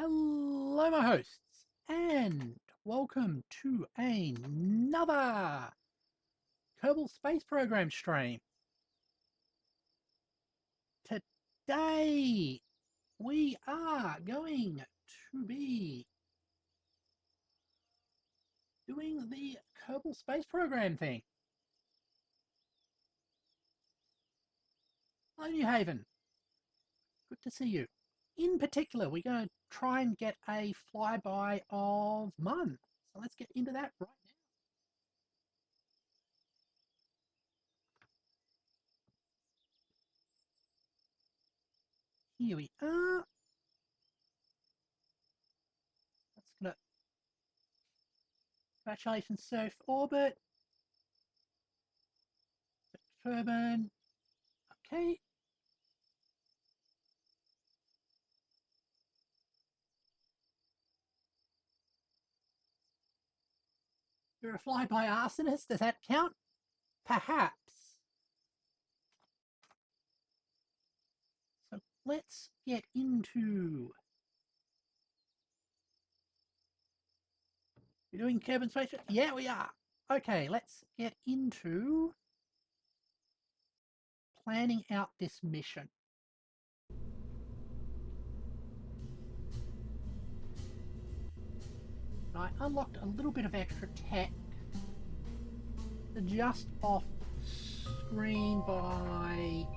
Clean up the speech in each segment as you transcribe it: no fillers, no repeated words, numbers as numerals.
Hello, my hosts, and welcome to another Kerbal Space Program stream. Today, we are going to be doing the Kerbal Space Program thing. Hello, New Haven. Good to see you. In particular, we're going to try and get a flyby of Munn. So let's get into that right now. Here we are. That's gonna congratulations, Surf Orbit. Turbine. Okay. You're a flyby arsonist. Does that count? Perhaps. So let's get into. You're doing Kerbal Space? Yeah, we are. Okay, let's get into planning out this mission. I unlocked a little bit of extra tech just off screen by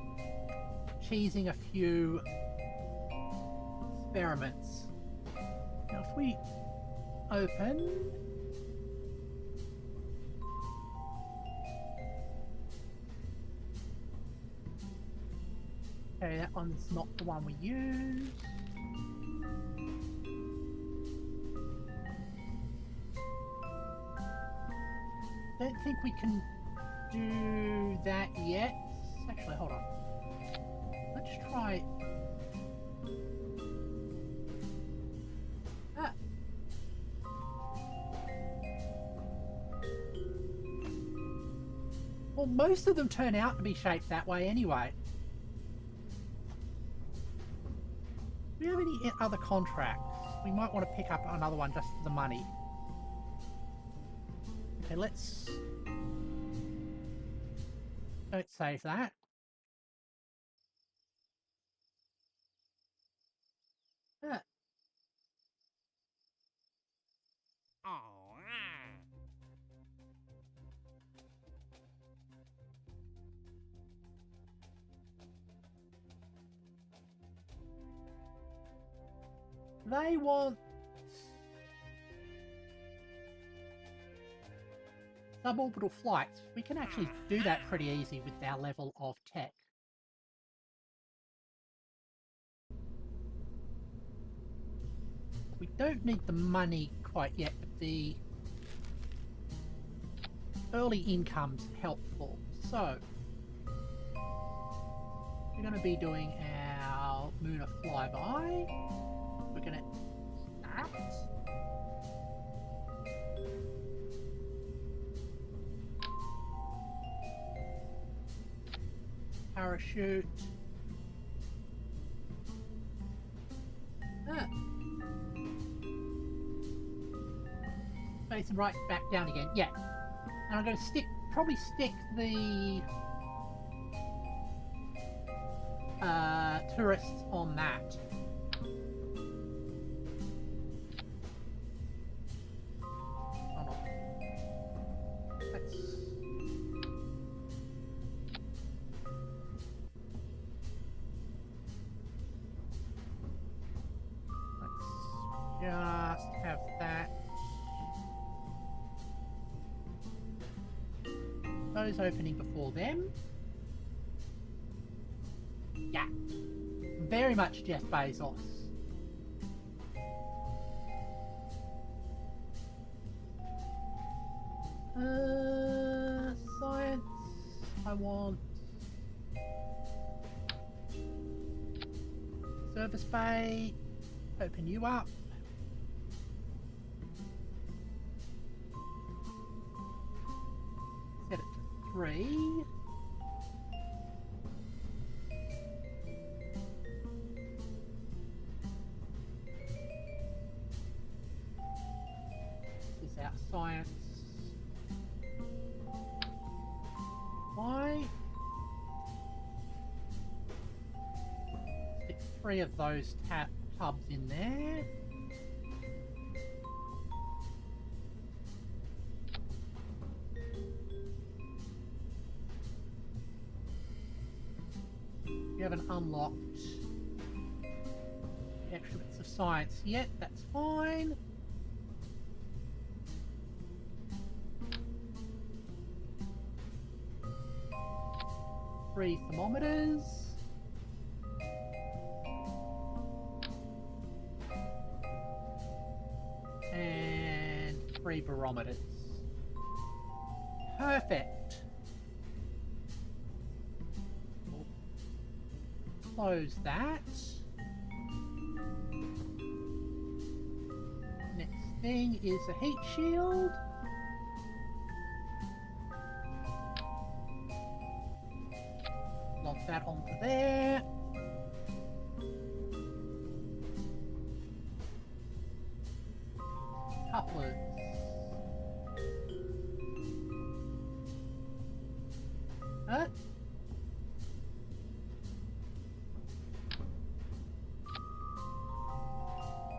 cheesing a few experiments. Now if we open okay, that one's not the one we use. Don't think we can do that yet. Actually, hold on. Let's try. Ah. Well, most of them turn out to be shaped that way anyway. Do we have any other contracts? We might want to pick up another one just for the money. Okay, let's... Don't save that. Ah. They want suborbital flights. We can actually do that pretty easy with our level of tech. We don't need the money quite yet, but the early income's helpful. So, we're going to be doing our Munnor flyby. We're going to start. Parachute. Ah. Facing right back down again. Yeah. And I'm going to probably stick the tourists on that. Oh no. Let's just have that. Those opening before them. Yeah. Very much Jeff Bezos. Science. I want service bay. Open you up. Set it to 3. science. Why? Stick 3 of those tubs in there. You haven't unlocked the extra bits of science yet, that's fine. Three thermometers. And 3 barometers. Perfect. Close that. Next thing is a heat shield. Lock that onto there. Couplers.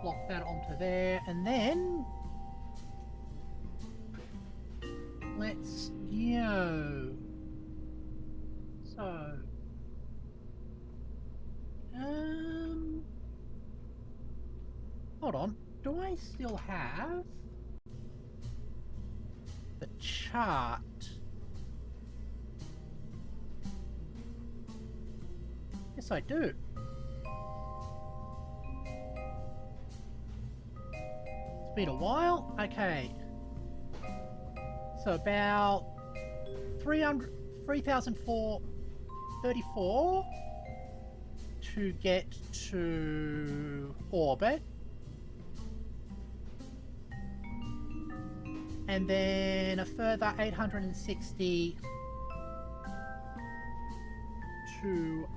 Lock that onto there, and then let's go. So, hold on. Do I still have the chart? Yes, I do. It's been a while. Okay. So about 3,434 to get to orbit. And then a further 860 to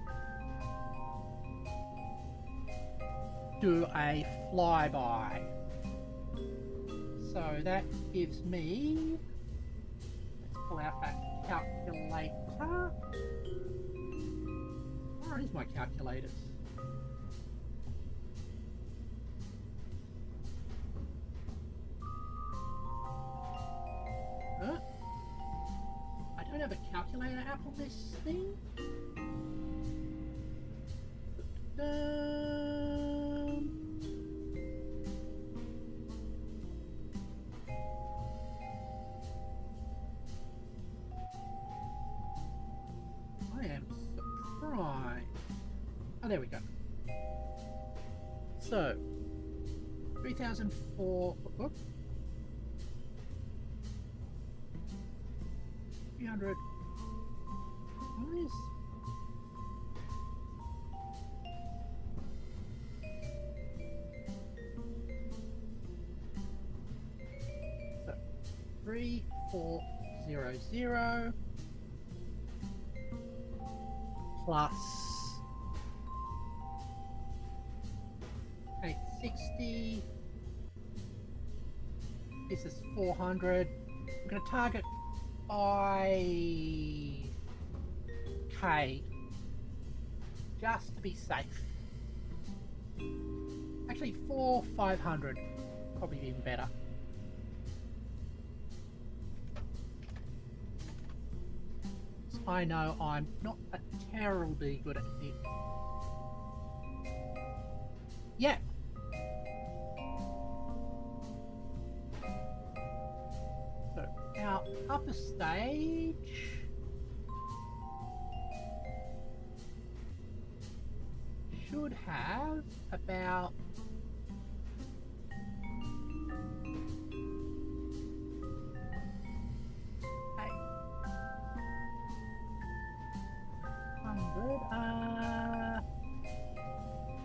do a flyby. So that gives me, let's pull out that calculator. Where is my calculators? I don't have a calculator app on this thing. I am surprised. Oh, there we go. So, 3,004. 300. What is? So, 3,400 plus 860. This is 400. We're going to target 5k just to be safe. Actually, 500 probably even better. So I know I'm not a terribly good at it. Yeah. So our upper stage should have about 800.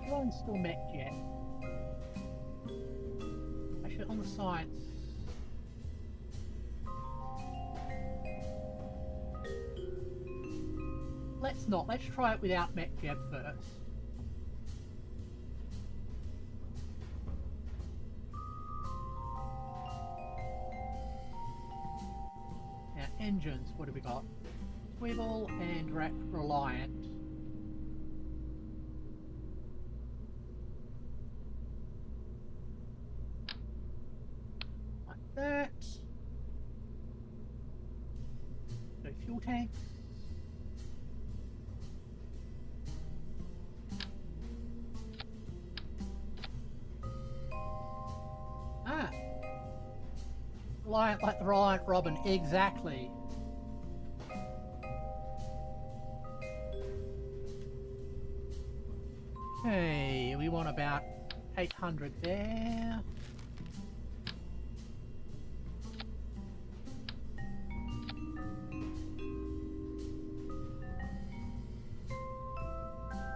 Do I install mech yet? Actually, on the science. Let's not. Let's try it without MechJeb first. engines, what have we got? Swivel and Reliant. Like that. No fuel tanks. Ah. Reliant like the Reliant Robin, exactly. Okay, we want about 800 there.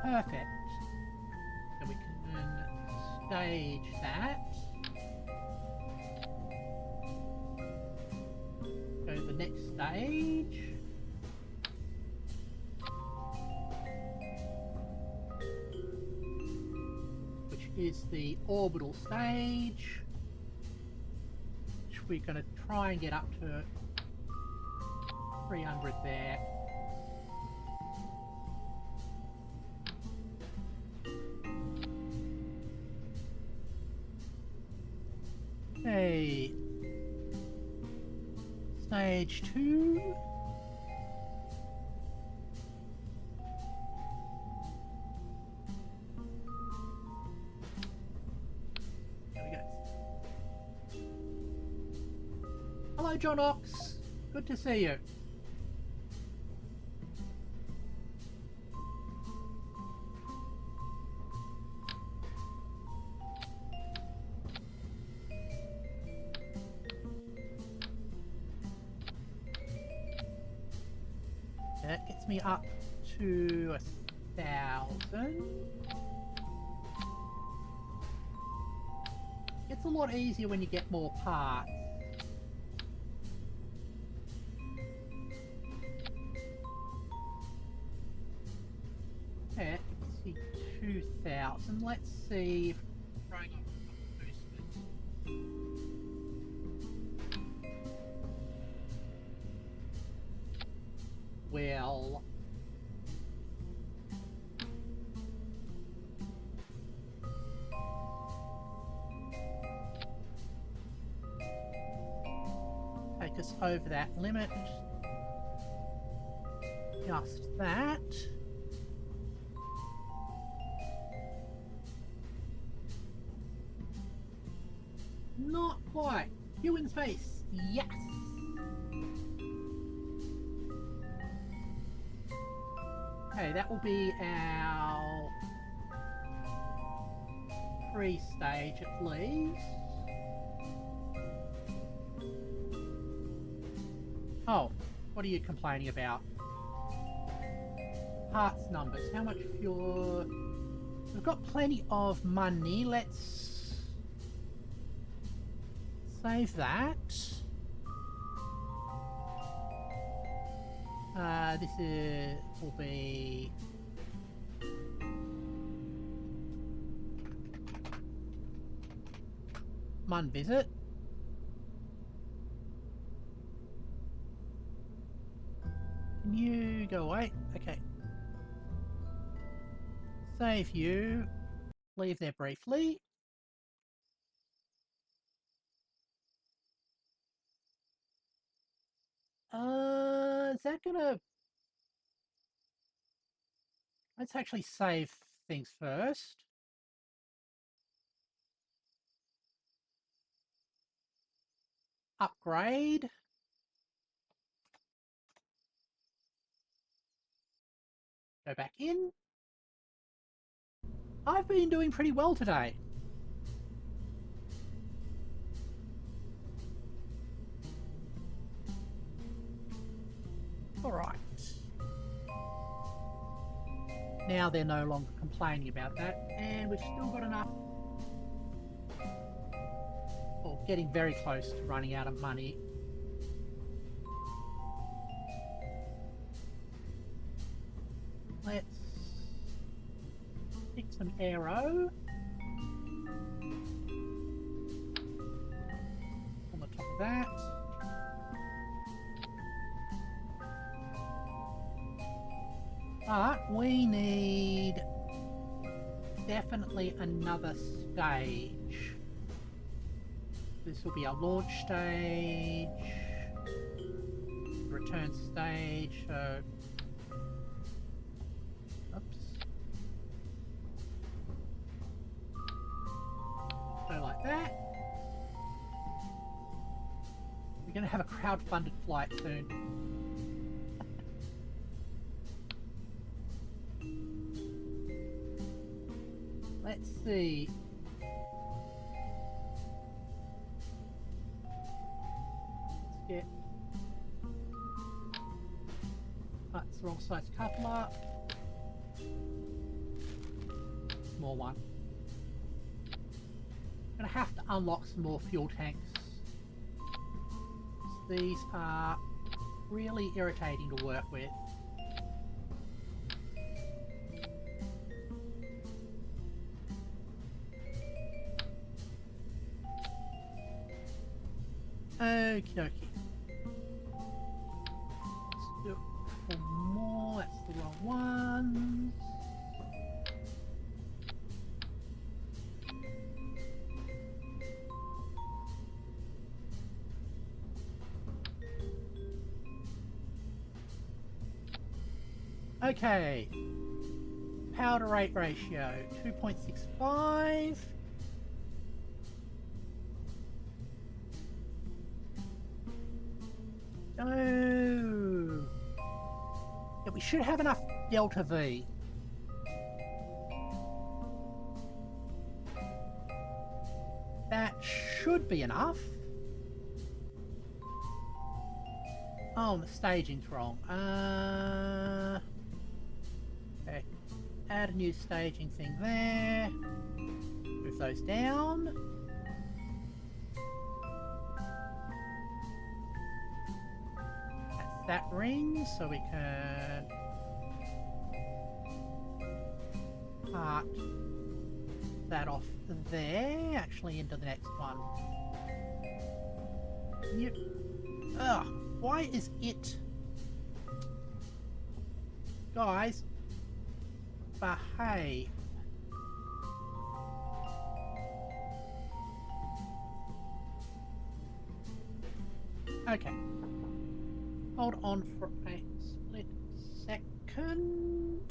Perfect. So we can stage that. Go to the next stage. Which is the orbital stage. Which we're going to try and get up to 300 there. Okay. Stage 2. There we go. Hello, John Ox. Good to see you. That gets me up to 1,000. It's a lot easier when you get more parts. Okay, let's see, 2,000. Let's see if throwing up boosters. Well, take us over that limit. Just that. Not quite. Human face. Yes. Okay, that will be our 3-stage at least. Oh, what are you complaining about? Parts numbers. How much fuel? We've got plenty of money. Let's save that. This will be Mun visit. Can you go away? Okay. Save you. Leave there briefly. Is that gonna... Let's actually save things first. Upgrade. Go back in. I've been doing pretty well today. Alright. Now they're no longer complaining about that, and we've still got enough, or getting very close to running out of money. Let's pick some aero on the top of that. But we need definitely another stage. This will be our launch stage, return stage, so... Oops. Go like that. We're going to have a crowd-funded flight soon. Let's see. Let's get... That's the wrong size coupler. Small one. I'm going to have to unlock some more fuel tanks. These are really irritating to work with. Okie dokie. Let's do it for more. That's the wrong ones. Okay. Power to rate ratio 2.65. Oh. Yeah, we should have enough delta V. That should be enough. Oh, the staging's wrong. Okay. Add a new staging thing there. Move those down. That's that ring, so we can part that off there, actually into the next one. Yep. Ugh, why is it... Guys, behave. Okay. Hold on for a split second.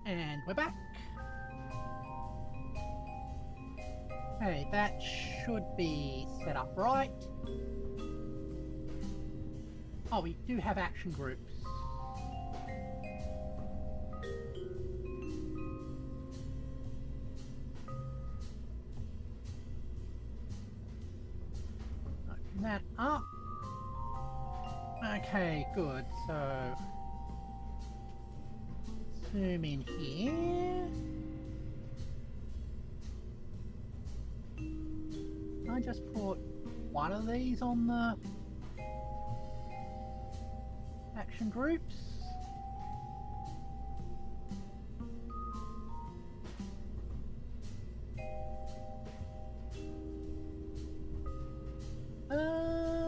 And we're back. Okay, that should be set up right. Oh, we do have action groups. Open that up. Okay, good. So zoom in here. I just put one of these on the action groups.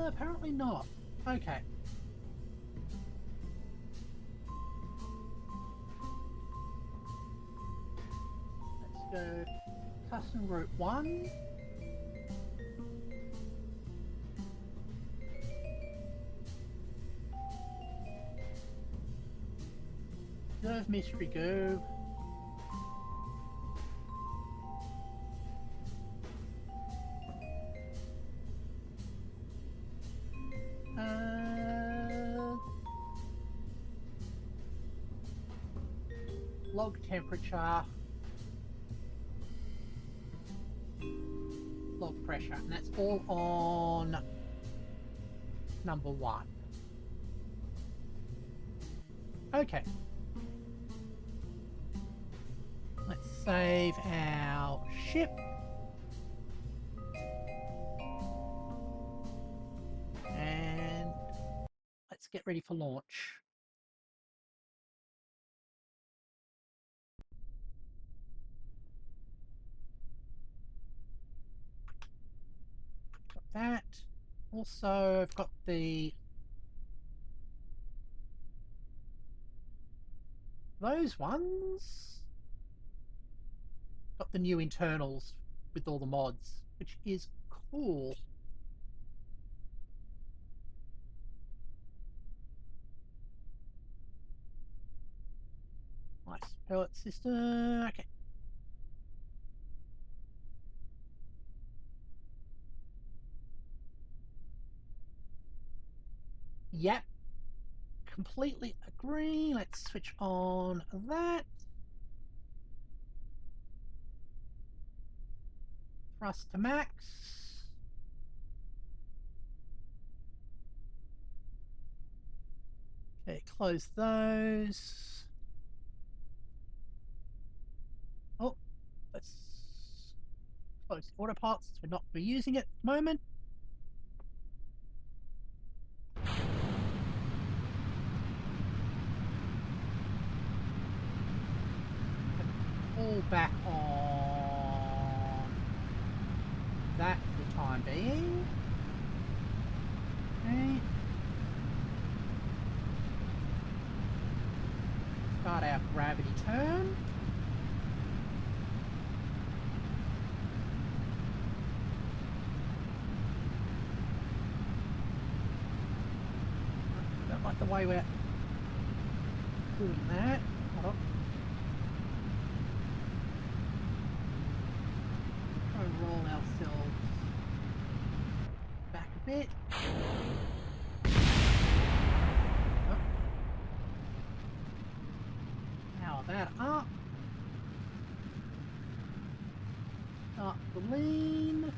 Apparently not. Okay. Let's go custom group 1. Observe mystery go. log temperature, log pressure, and that's all on number 1. Okay. Let's save our ship. And let's get ready for launch. Got that. Also, I've got those ones. Got the new internals with all the mods, which is cool. Nice pellet system. Okay. Yep. Completely agree. Let's switch on that. Thrust to max. Okay, close those. Oh, let's close the autopilot since we're not reusing it at the moment. Pull back on that for the time being. Okay. Start our gravity turn. Don't like the way we're doing that. Hold on. Try and roll ourselves back a bit. Oh. Power that up. Start the lean.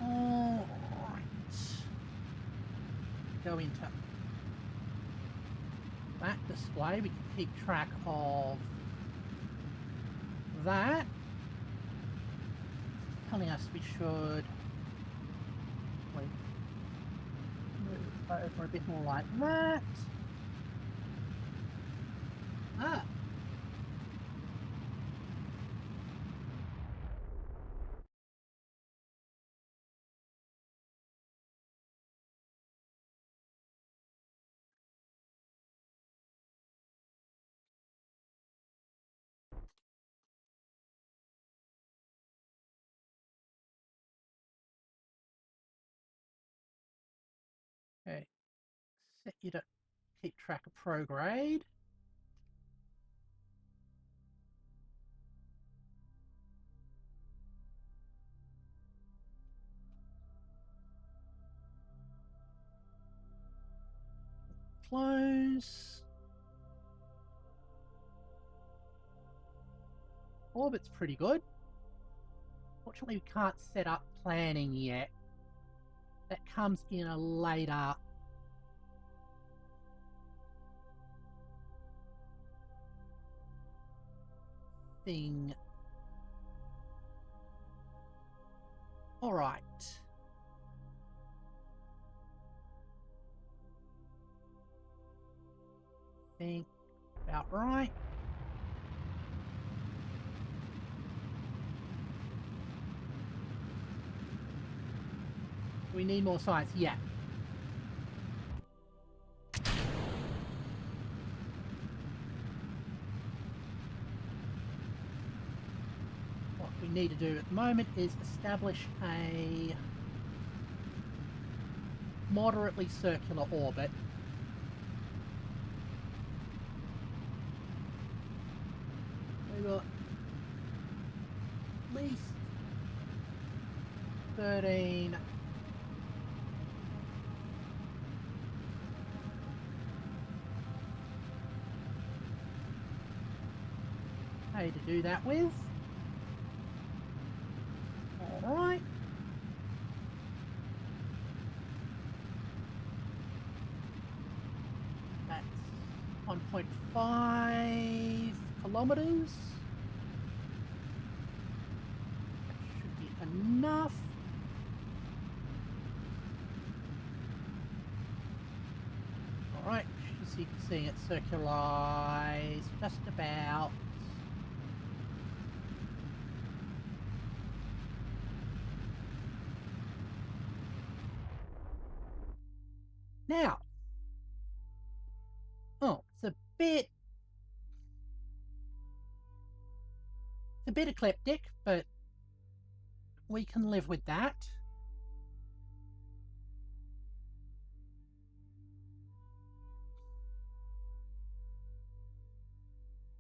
Alright. We go into that display. We can keep track of that. It's telling us we should move over a bit more like that. Ah. Okay. Set you to keep track of prograde. Close. Orbit's pretty good. Fortunately, we can't set up planning yet. That comes in a later thing. All right. Think about right. We need more science. Yeah. What we need to do at the moment is establish a moderately circular orbit. We got least 13. Okay, to do that with. All right. That's 1.5 kilometers. That should be enough. All right, as you can see, it circularized just about. Now, oh, it's a bit ecliptic, but we can live with that.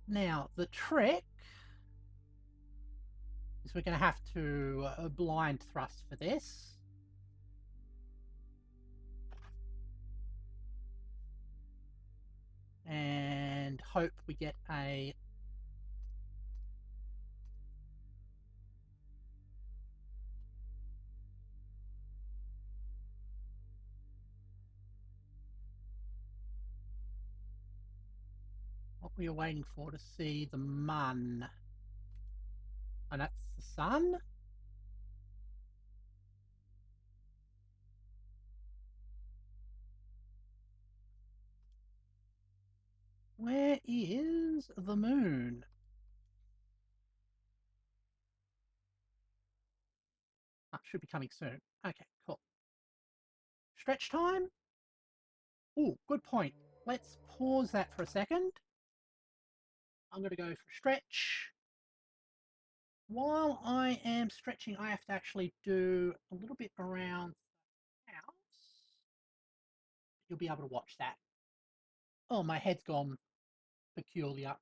Now, the trick is we're going to have to blind thrust for this. And hope we get a what we are waiting for to see the Mun. And that's the sun. Where is the moon? Oh, should be coming soon. Okay, cool. Stretch time? Oh, good point. Let's pause that for a second. I'm going to go for stretch. While I am stretching, I have to actually do a little bit around the house. You'll be able to watch that. Oh, my head's gone peculiar.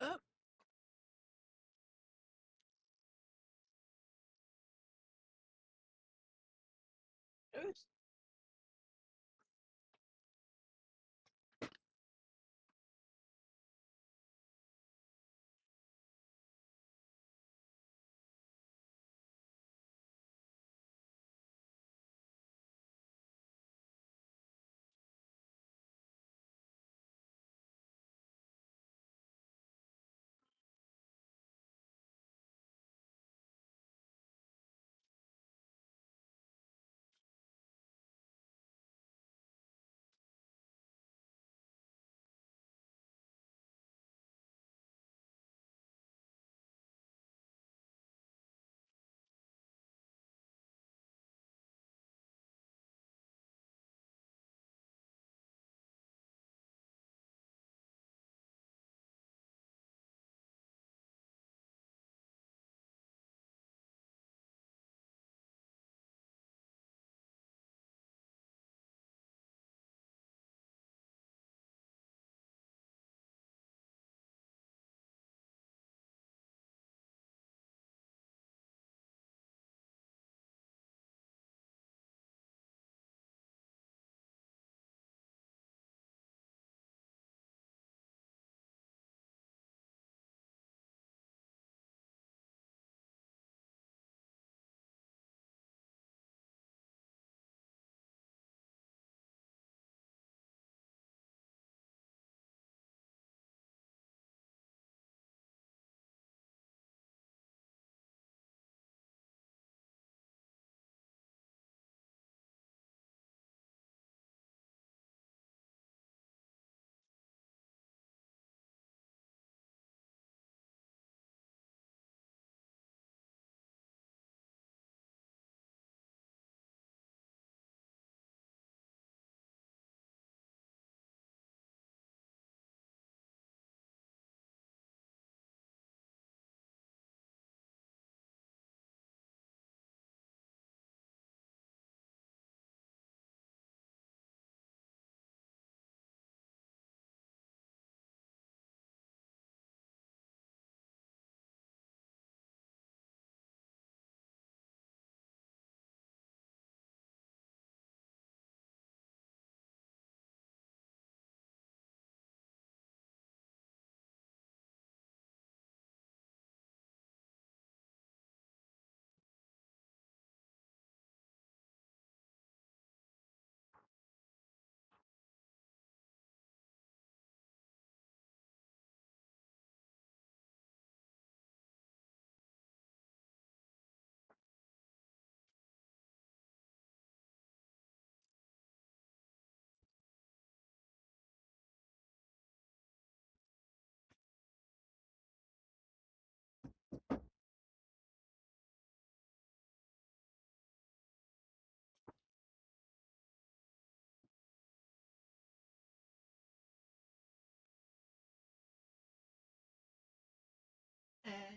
Oh, oops.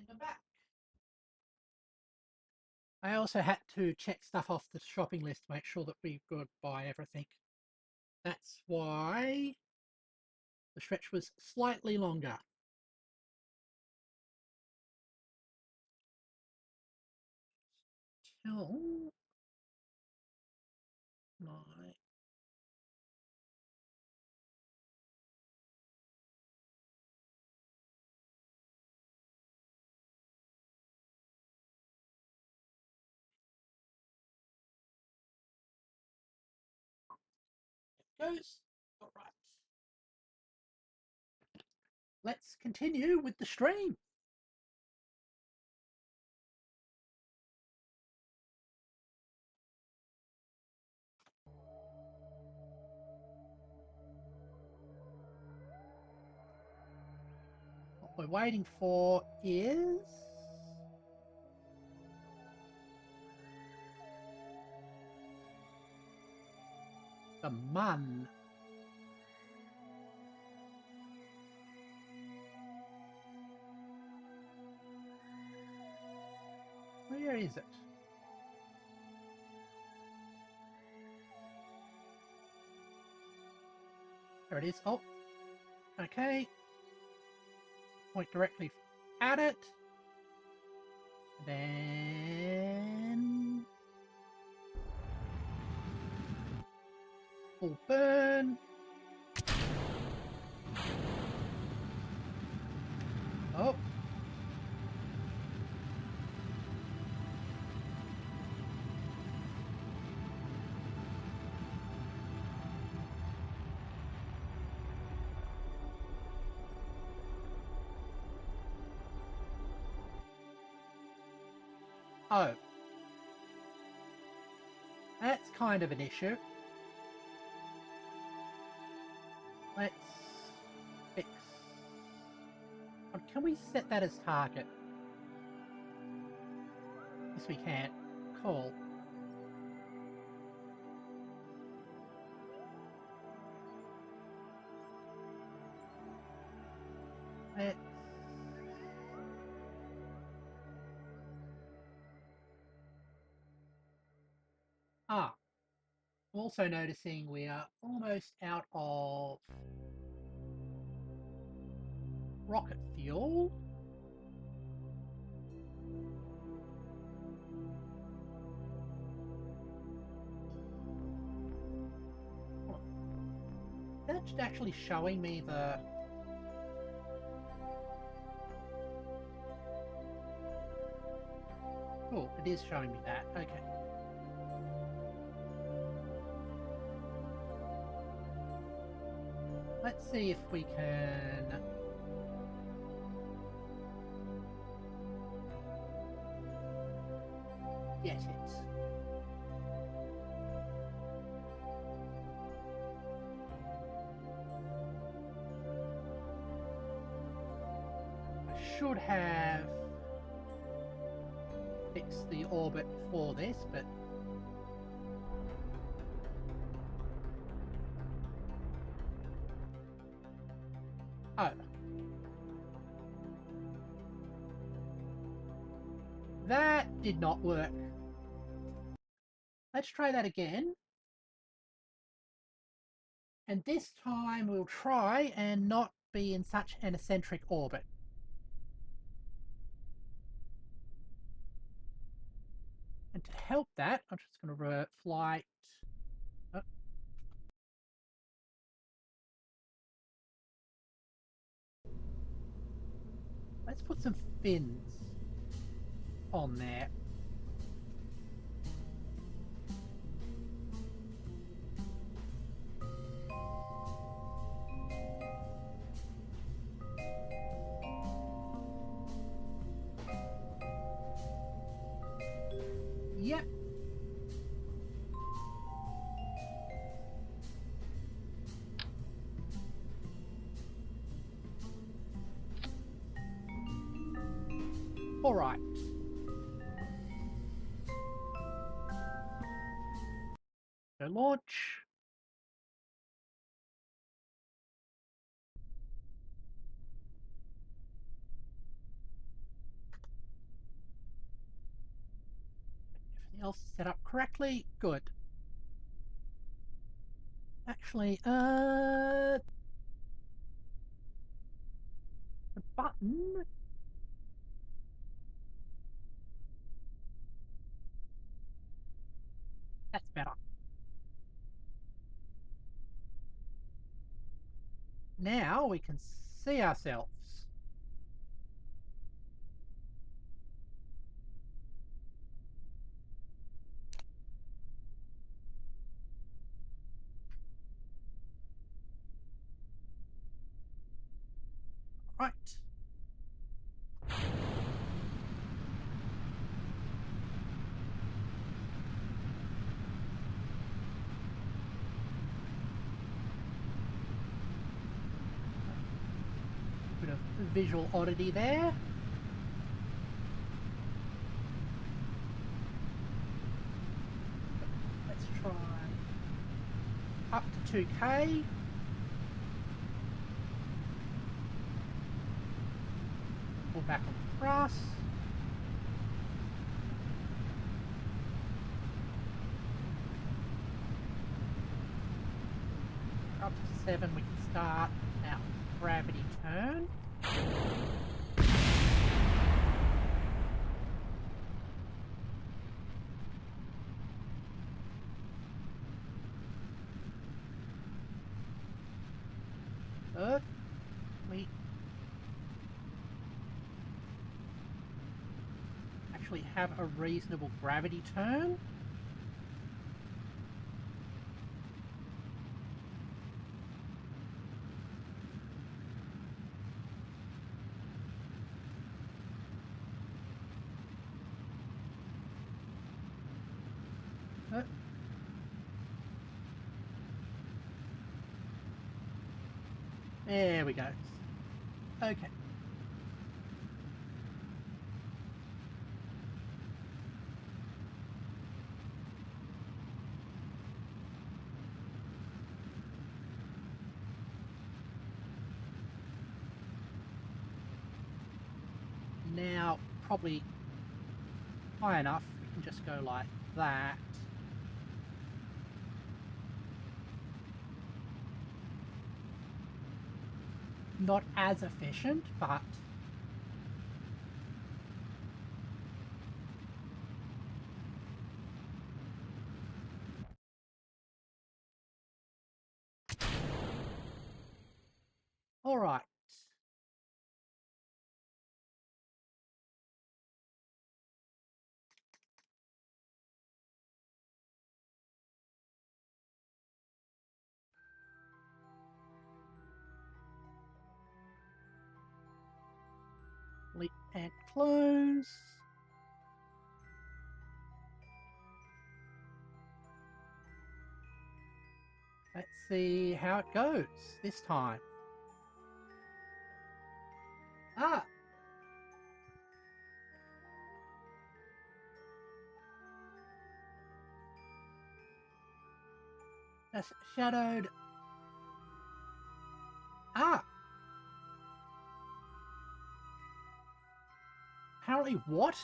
we're back. I also had to check stuff off the shopping list to make sure that we could buy everything. That's why the stretch was slightly longer. Till my goes. All right. Let's continue with the stream. What we're waiting for is the Mun. Where is it? There it is. Oh, okay. Point directly at it. Then full burn. Oh. Oh. That's kind of an issue. Let's fix. Can we set that as target? Yes, we can. Cool. Let's... Ah. Also noticing we are almost out of rocket fuel. That's actually showing me the... Cool, it is showing me that. Okay. Let's see if we can... get it. I should have fixed the orbit for this, but oh. That did not work. Let's try that again. And this time we'll try and not be in such an eccentric orbit. And to help that, I'm just going to flight. Oh. Let's put some fins on there. Yep. All right. Go launch. else set up correctly? Good. Actually, the button. That's better. Now we can see ourselves. Right. Bit of visual oddity there. Let's try up to 2K. Pull back on the thrust. Up to 7 we can start our gravity turn. We actually have a reasonable gravity turn. There we go. Okay. Now, probably high enough, we can just go like that. Not as efficient, but all right. Leap and close. Let's see how it goes this time. Ah! That's shadowed. Ah! Apparently what?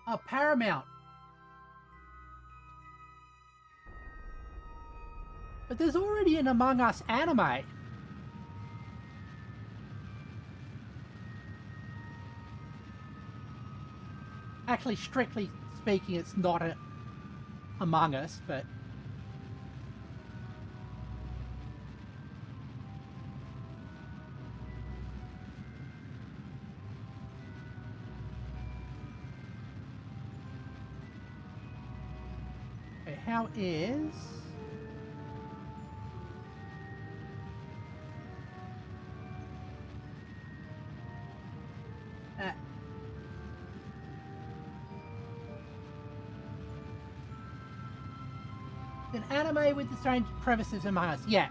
Oh, Paramount. But there's already an Among Us anime. Actually, strictly speaking, it's not a Among Us, but okay, how is that? An anime with the strange premises Among Us, yeah.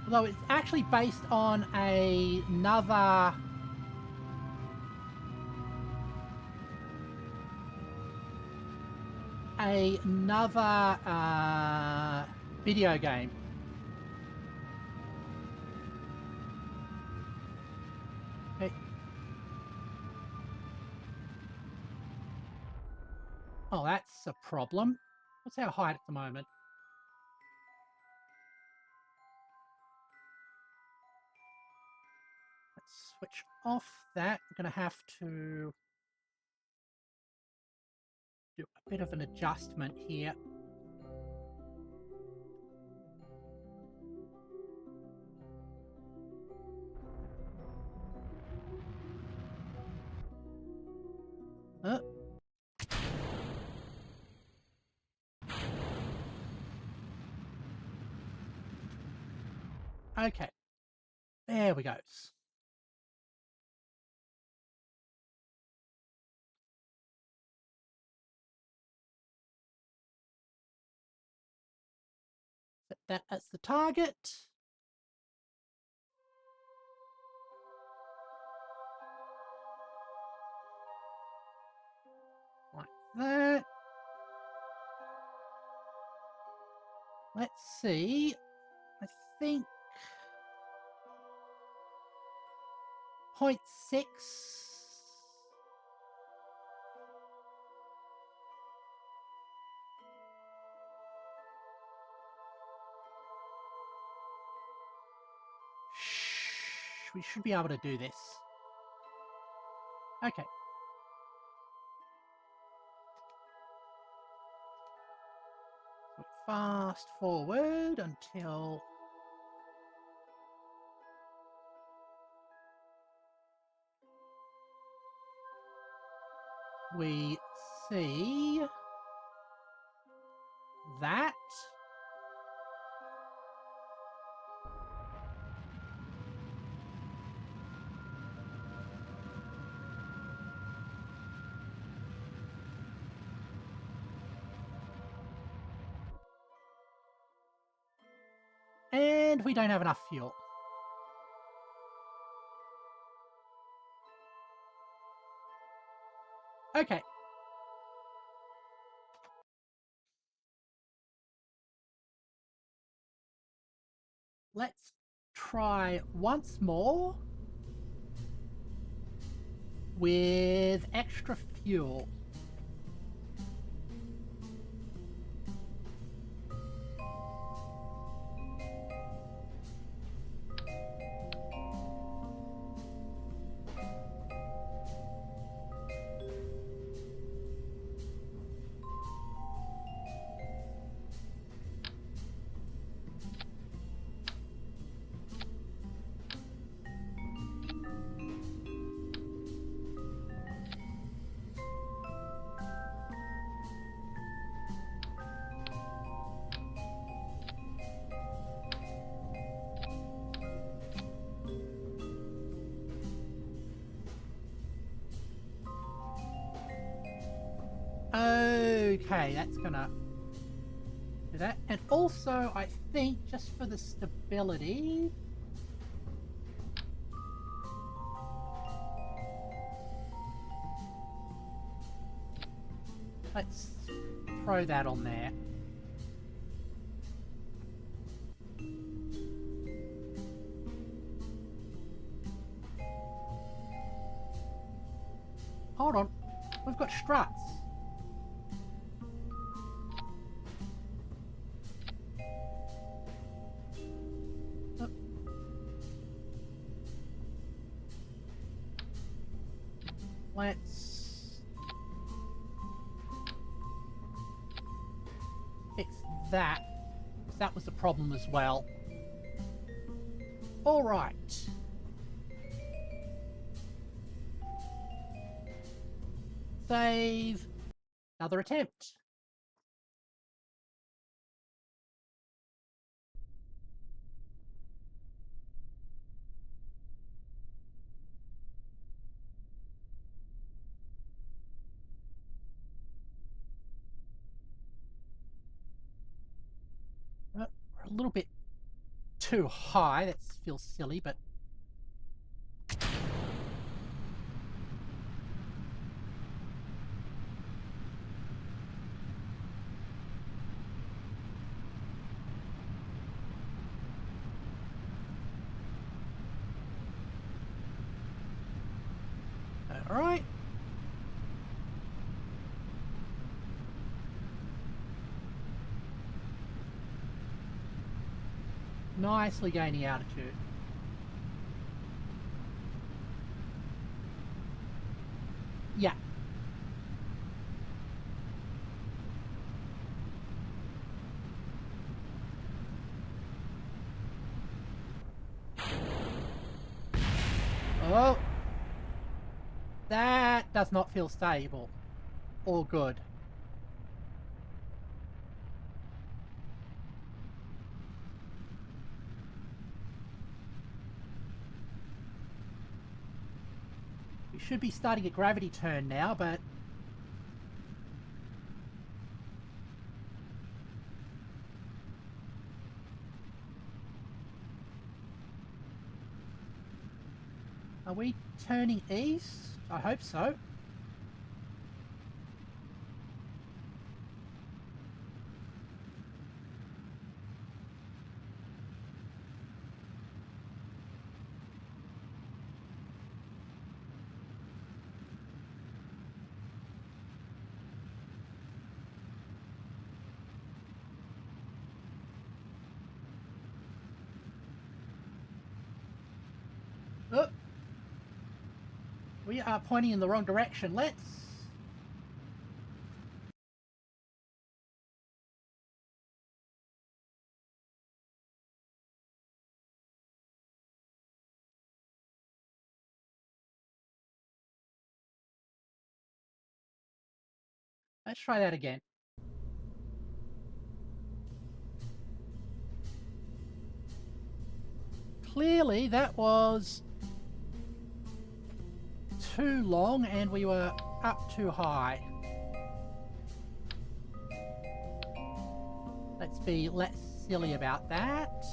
Although it's actually based on another video game. Okay. Oh, that's a problem. What's our height at the moment? Let's switch off that. We're going to have to do a bit of an adjustment here. Okay, there we go. Set that as the target. Like that. Let's see. I think 0.6. We should be able to do this. Okay. So fast forward until we see that. And we don't have enough fuel. Okay. Let's try once more with extra fuel. Okay, that's gonna do that. And also, I think, just for the stability, let's throw that on there. Hold on, we've got struts. Let's fix that, because that was the problem as well. All right. Save. Another attempt. We're a little bit too high. That feels silly, but all right. nicely gaining altitude. Yeah. Oh. That does not feel stable or good. We should be starting a gravity turn now, but are we turning east? I hope so. Oh, we are pointing in the wrong direction. Let's try that again. Clearly that was too long and we were up too high. Let's be less silly about that.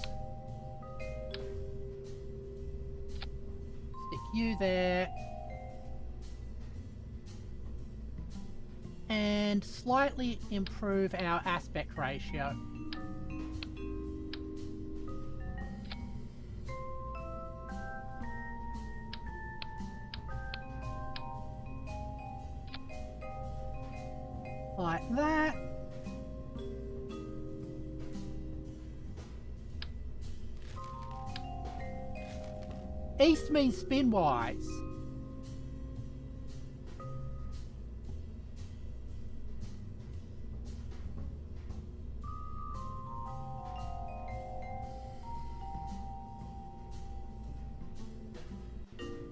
Stick you there. And slightly improve our aspect ratio. Like that. East means spin-wise.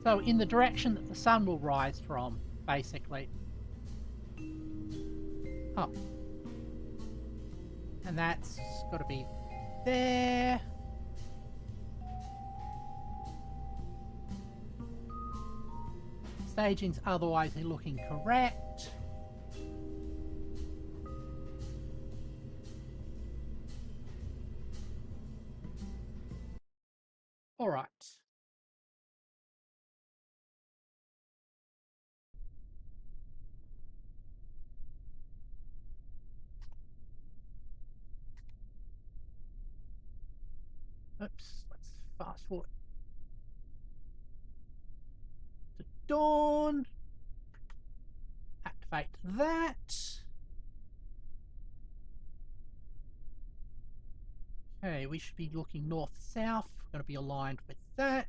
So in the direction that the sun will rise from, basically. Oh. And that's got to be there. Staging's otherwise looking correct. All right. Oops, let's fast forward to dawn. Activate that. Okay, we should be looking north-south. We're going to be aligned with that.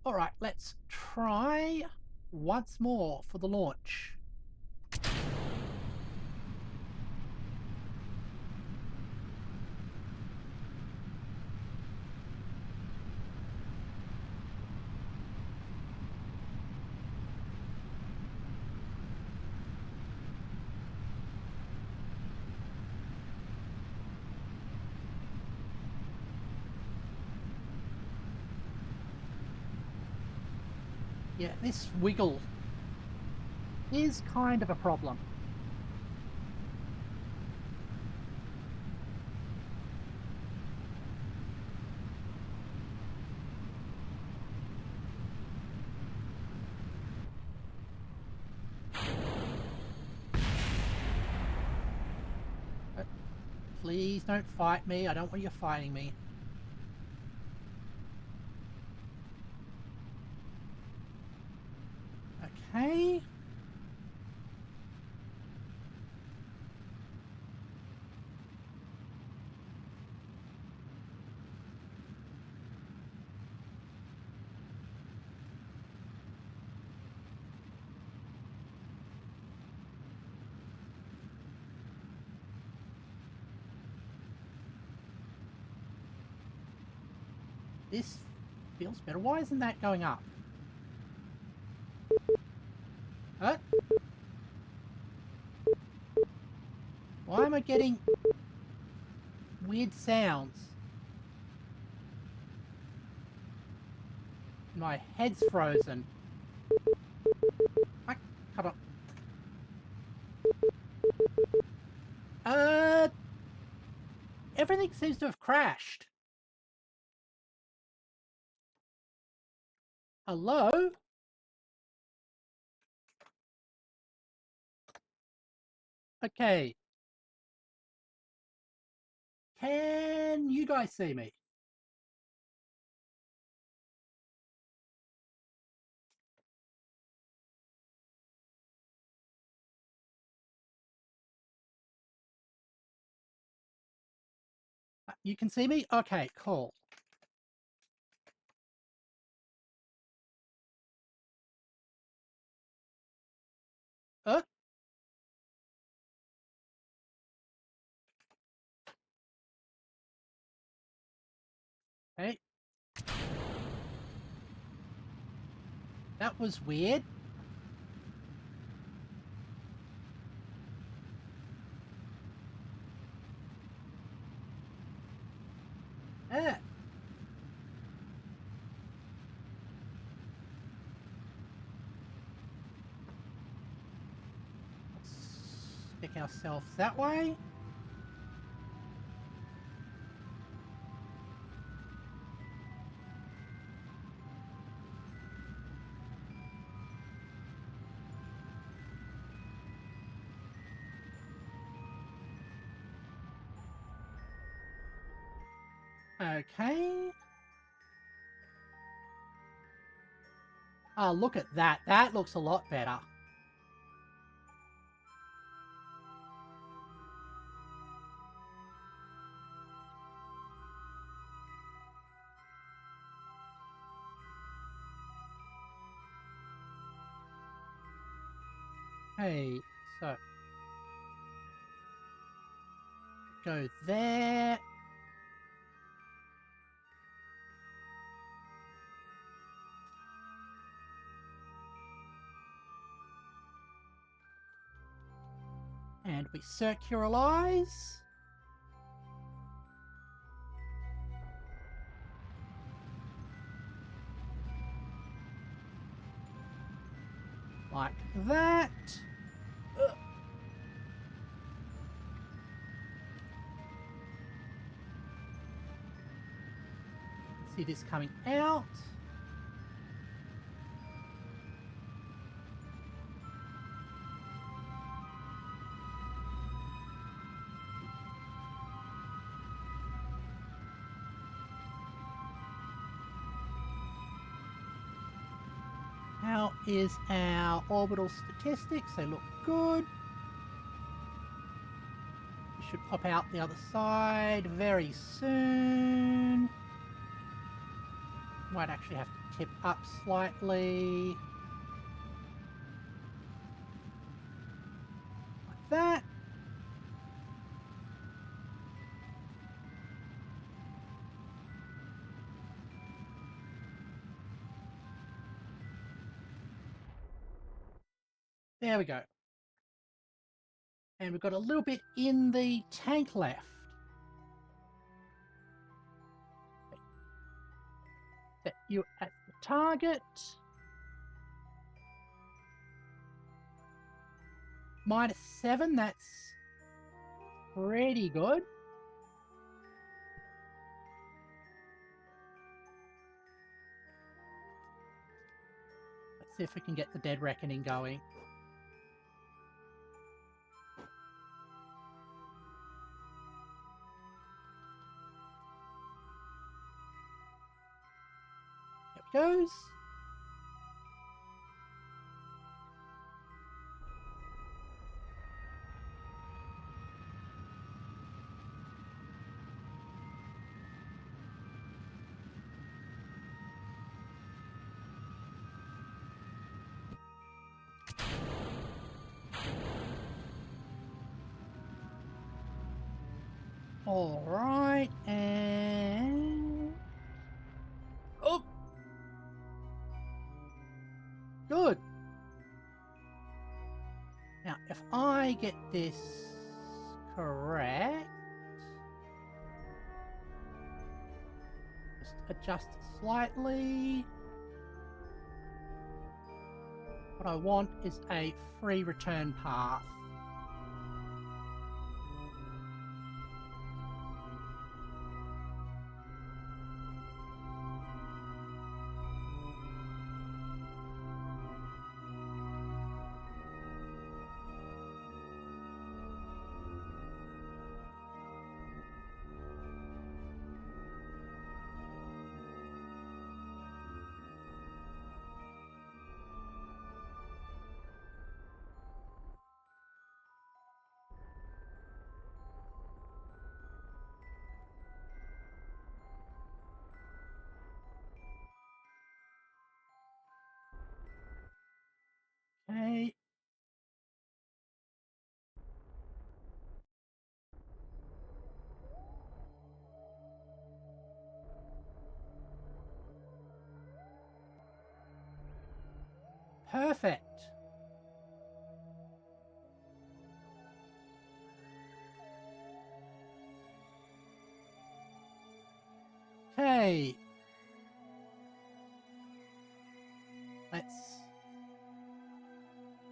All right, let's try once more for the launch. Yeah, this wiggle is kind of a problem. Please don't fight me. I don't want you fighting me. Okay. This feels better. Why isn't that going up? Why am I getting weird sounds? My head's frozen. I cut off. Everything seems to have crashed. Hello? Okay. Can you guys see me? You can see me? Okay, cool. Uh, hey. That was weird. Ah. Let's stick ourselves that way. Okay. Oh, look at that. That looks a lot better. Hey, so go there. And we circularize. Like that. See this coming out. How is our orbital statistics? They look good. We should pop out the other side very soon. Might actually have to tip up slightly. Like that. There we go. And we've got a little bit in the tank left. Set you at the target. -7, that's pretty good. Let's see if we can get the dead reckoning going. There it goes. All right, and me get this correct. Just adjust it slightly. What I want is a free return path. Okay. Perfect. Okay. Let's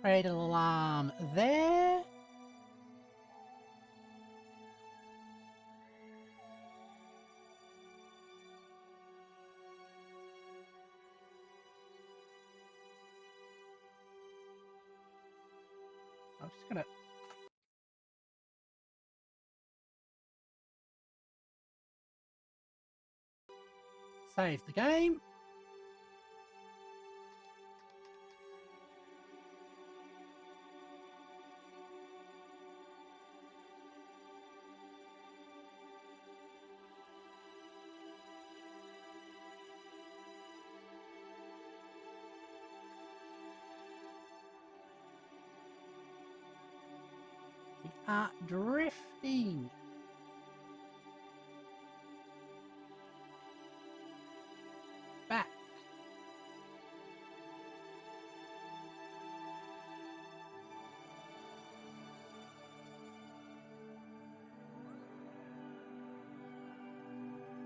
create an alarm there. I'm just gonna save the game. We are drifting. Back.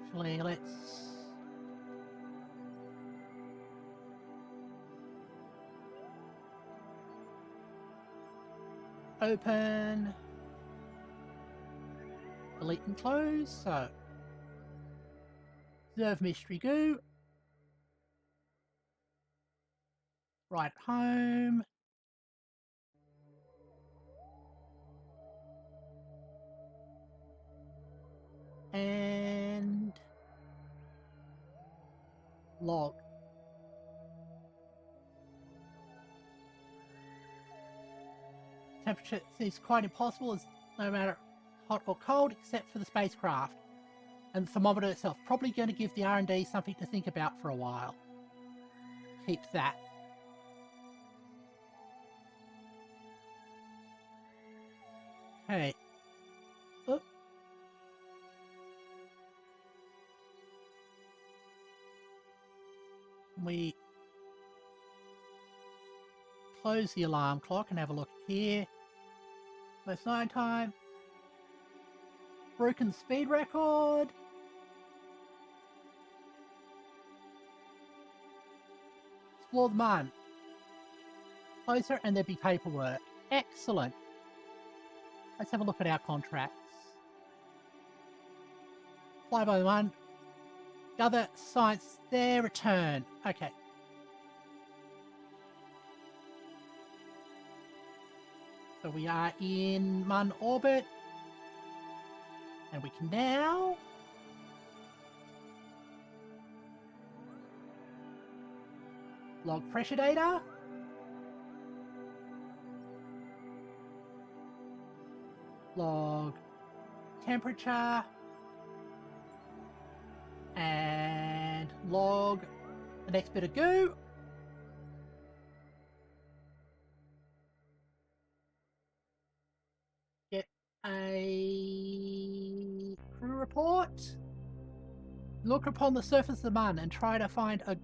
Actually, let's open, delete and close. So, observe mystery goo. Right home. And log. Temperature is quite impossible, as no matter hot or cold, except for the spacecraft. And the thermometer itself, probably going to give the R&D something to think about for a while. Keep that. Okay. Oop. We close the alarm clock and have a look here. It's night time. Broken speed record. Explore the Mun. Closer and there'd be paperwork. Excellent. Let's have a look at our contracts. Fly by the Mun. Gather science there, return. Okay. So we are in Mun orbit. And we can now log pressure data. Log temperature. And log the next bit of goo. Get a crew report. Look upon the surface of the Mun and try to find a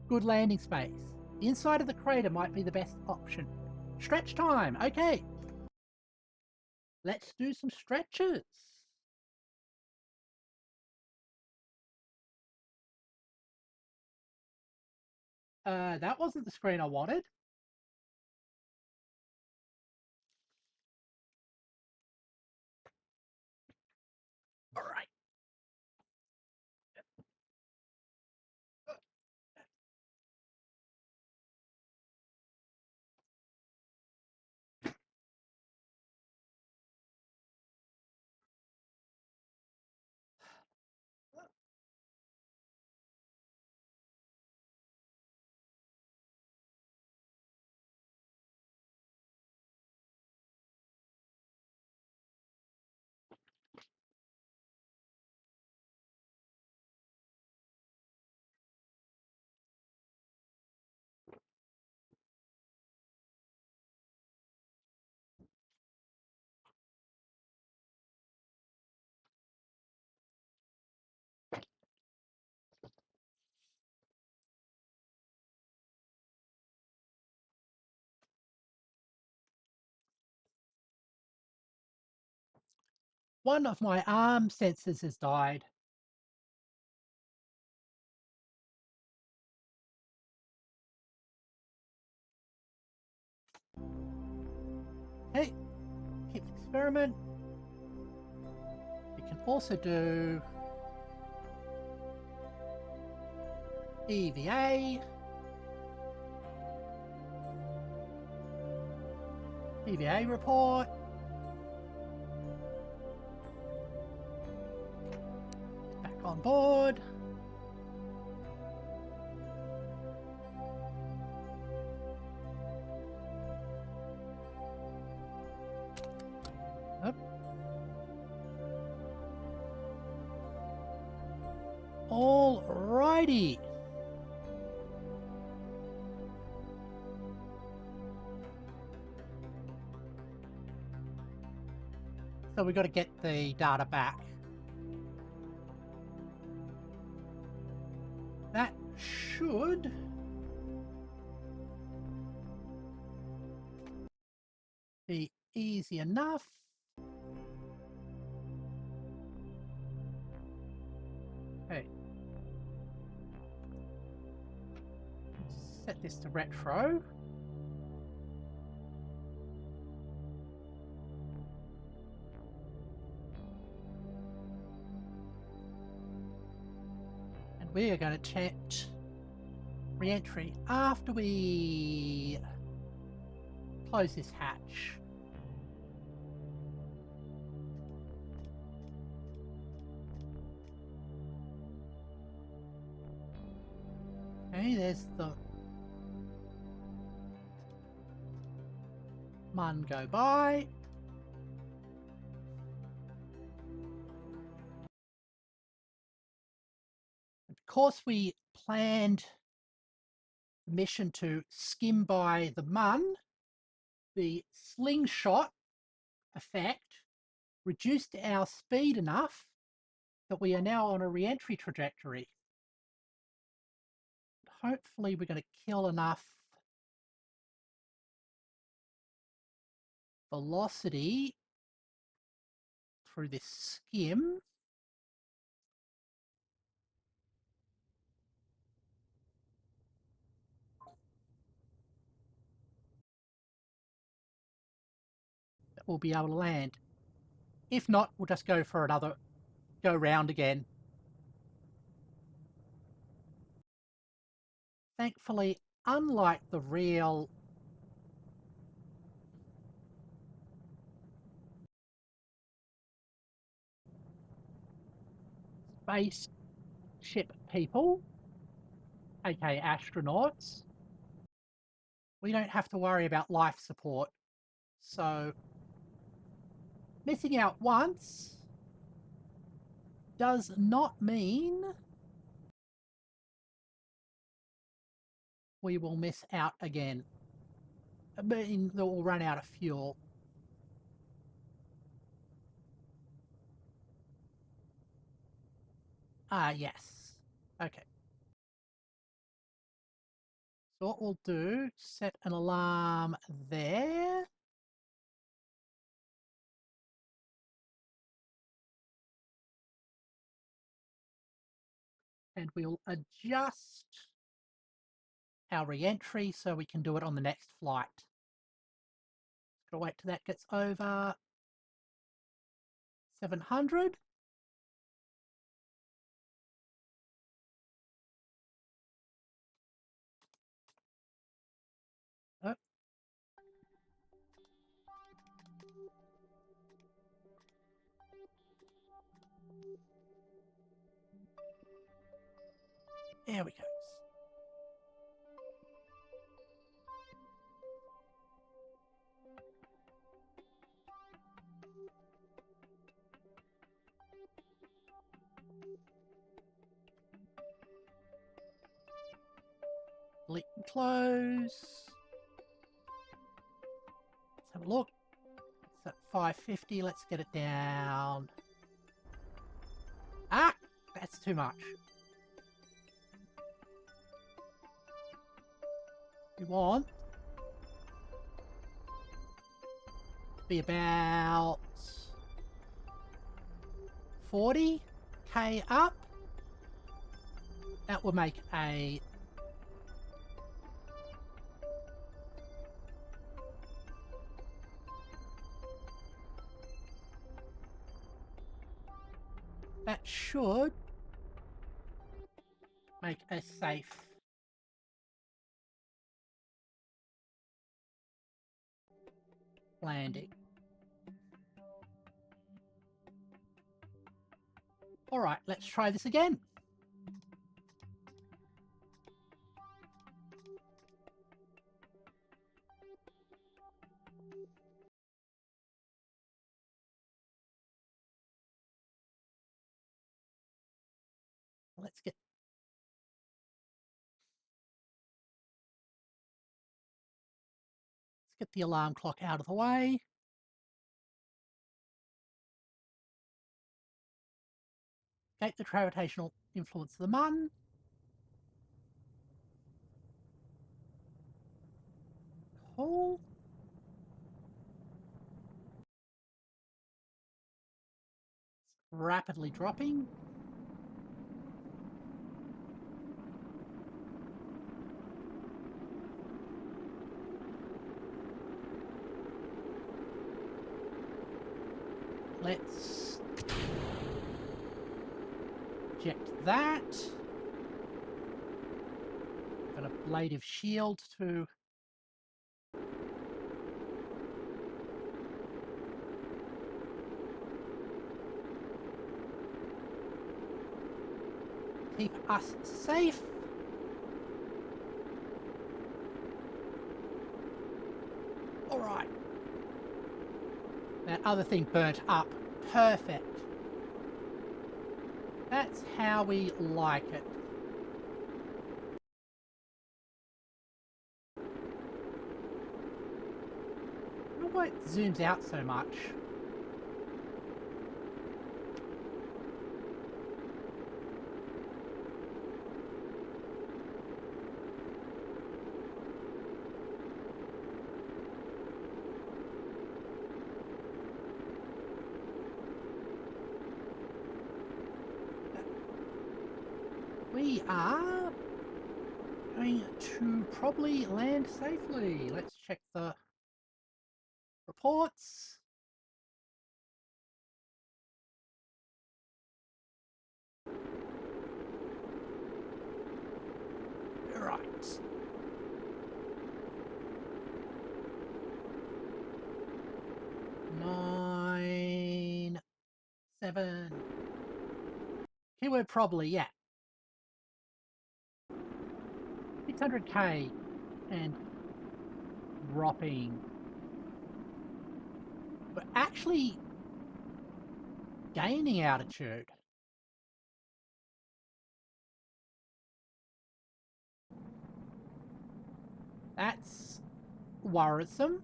good landing space. The inside of the crater might be the best option. Stretch time, okay. Let's do some stretches. That wasn't the screen I wanted. All right. One of my arm sensors has died. Okay, keep the experiment. We can also do EVA, EVA report. Back on board. Yep. All righty. So we've got to get the data back. That should be easy enough. Okay. Set this to retro. And we are going to check re-entry after we close this hatch. Okay, there's the Mun go by. Because we planned the mission to skim by the Mun, the slingshot effect reduced our speed enough that we are now on a re-entry trajectory. Hopefully we're going to kill enough velocity through this skim that we'll be able to land. If not, we'll just go for another go round again. Thankfully, unlike the real spaceship people, aka astronauts, we don't have to worry about life support. So missing out once does not mean we will miss out again. I mean, that we'll run out of fuel. Ah, yes. Okay. So what we'll do, set an alarm there. And we'll adjust our re-entry so we can do it on the next flight. Gotta wait till that gets over 700. Oh. There we go. Delete and close. Let's have a look. It's at 550. Let's get it down. Ah! That's too much. We want to be about 40k up. That will make a that should make a safe landing. All right, let's try this again. Let's get the alarm clock out of the way. Gate the gravitational influence of the Mun. Cool. It's rapidly dropping. Let's eject that. Got a blade of shield to keep us safe. All right. That other thing burnt up. Perfect. That's how we like it. I don't know why it zooms out so much. We are going to probably land safely. Let's check the reports. Right. Nine, 7. Keyword probably, yeah. 600k and dropping. We're actually gaining altitude. That's worrisome.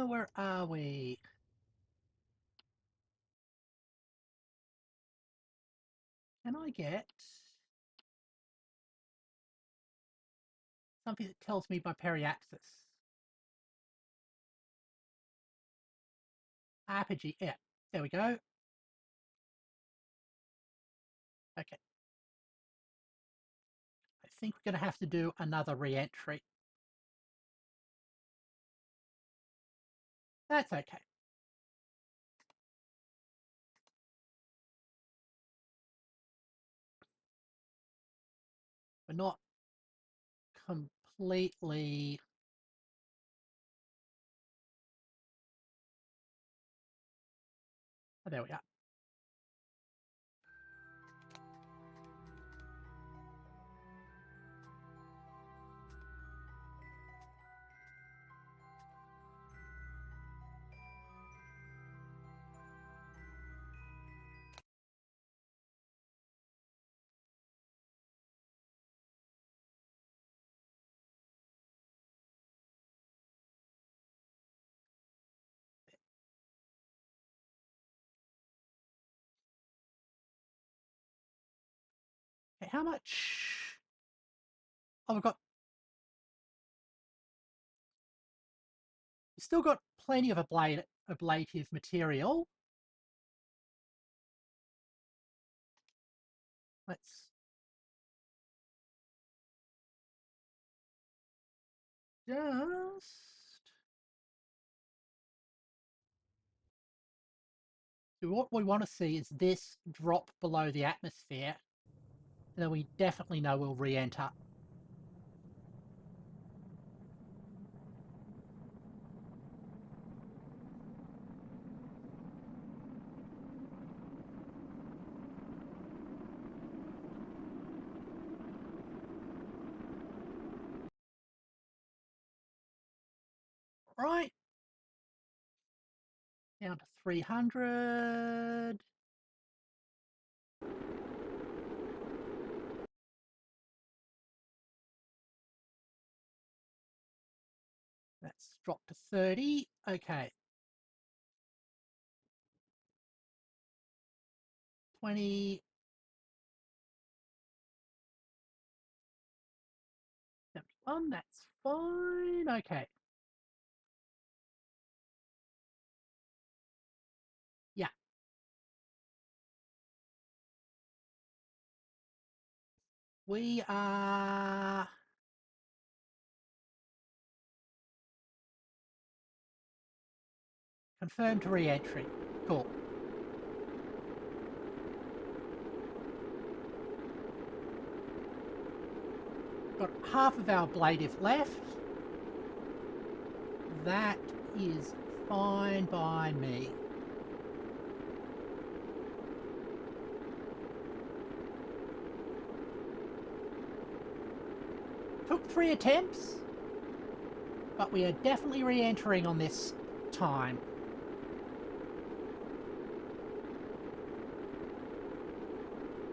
Where are we? Can I get something that tells me my periaxis? Apogee, yeah, there we go. Okay. I think we're going to have to do another re-entry. That's okay. We're not completely... Oh, there we are. Okay, how much... Oh, we've still got plenty of ablative material. Let's just... So what we want to see is this drop below the atmosphere, and then we definitely know we'll re-enter. Right. Down to 300. That's dropped to 30. Okay. 20. 71. That's fine. Okay. Yeah. We are... confirmed to re-entry. Cool. Got half of our ablative left. That is fine by me. Took 3 attempts, but we are definitely re-entering on this time.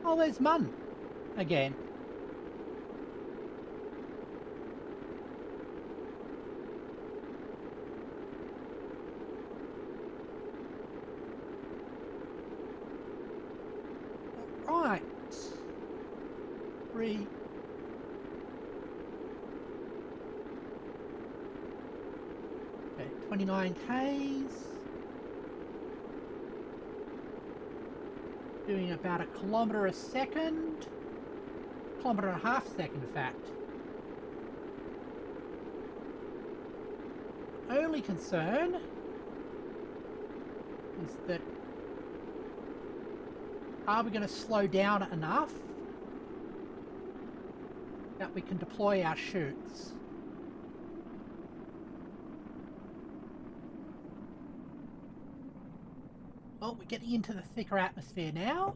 Oh, there's Munn again. Right. 3. Okay, 29 Ks. Doing about 1 kilometre a second. 1.5 kilometres a second, in fact. Only concern is that are we going to slow down enough that we can deploy our chutes? Well, we're getting into the thicker atmosphere now.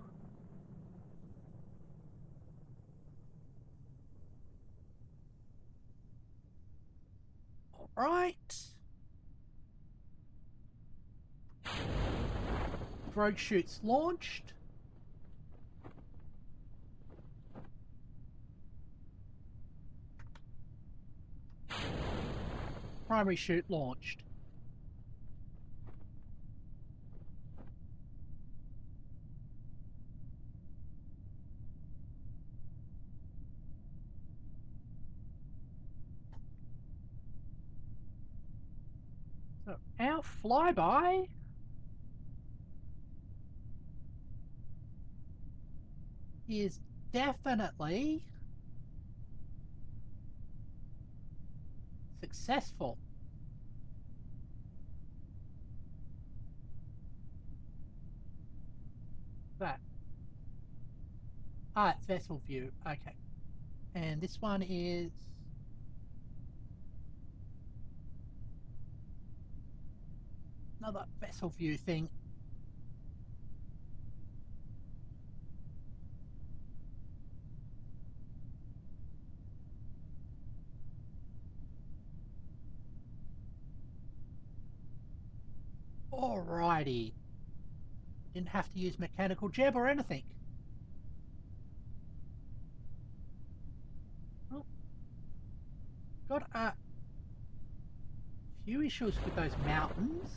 All right. Drogue chutes launched. Primary chute launched. So our flyby is definitely successful. That. Ah, it's vessel view. Okay. And this one is another vessel view thing. Alrighty. Didn't have to use mechanical jeb or anything. Well, got a few issues with those mountains.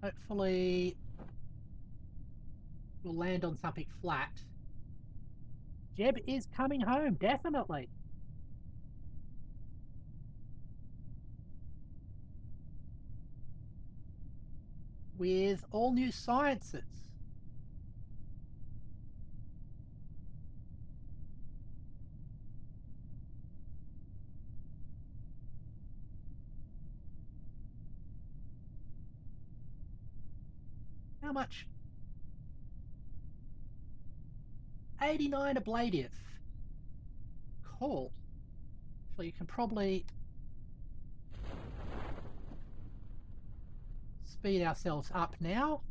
Hopefully we'll land on something flat. Jeb is coming home, definitely. With all new sciences. How much? 89 ablative. Cool. So you can probably speed ourselves up now.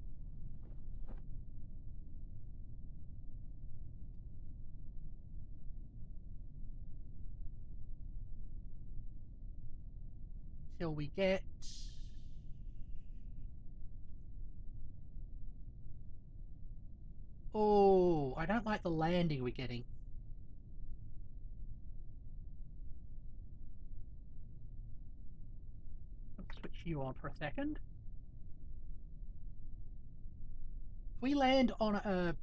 Till we get... Oh, I don't like the landing we're getting. Let's switch you on for a second. If we land on a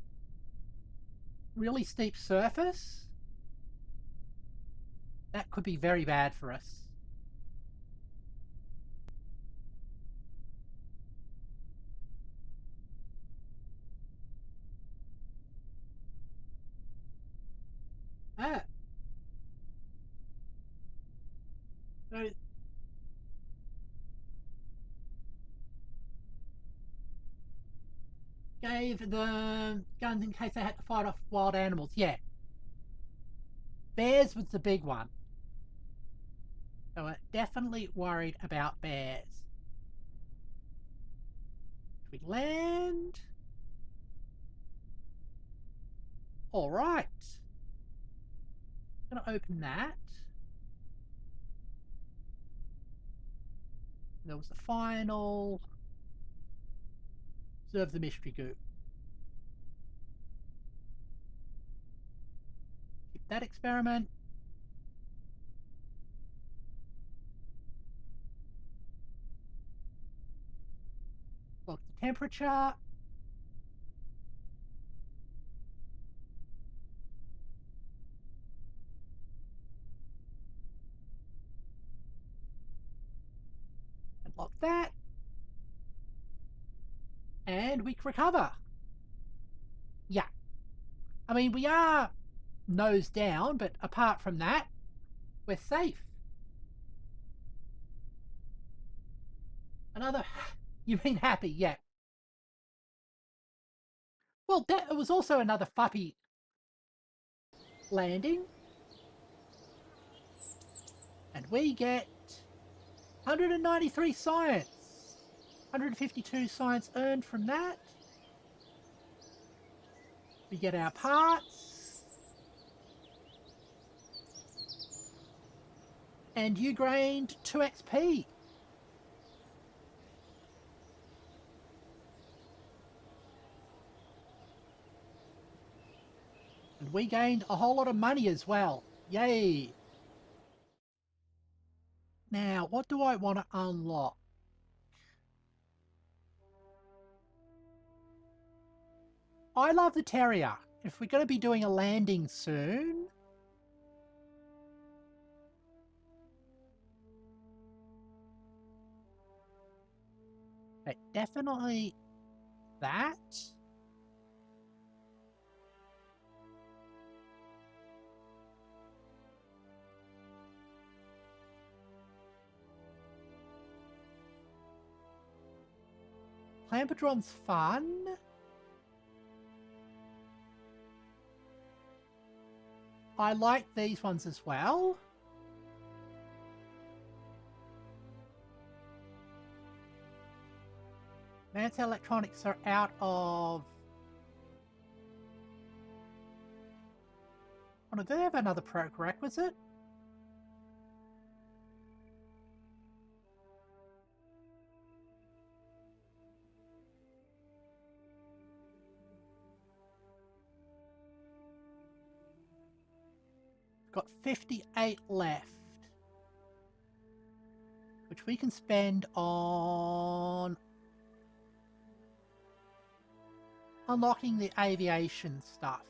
really steep surface, that could be very bad for us. Ah. So gave the guns in case they had to fight off wild animals. Yeah. Bears was the big one. So we're definitely worried about bears. We land. All right. I'm going to open that. There was the final. Observe the mystery goo. Keep that experiment. Log the temperature. And log that. And we recover. Yeah. I mean, we are nose down, but apart from that, we're safe. Another... You mean happy? Yeah. Well, that was also another fuppy landing. And we get 193 science. 152 science earned from that. We get our parts. And you gained 2 XP. And we gained a whole lot of money as well. Yay! Now, what do I want to unlock? I love the Terrier. If we're going to be doing a landing soon... Okay, definitely that. Clampetron's fun. I like these ones as well. Mansell Electronics are out of... Oh, do they have another prerequisite? Got 58 left, which we can spend on unlocking the aviation stuff.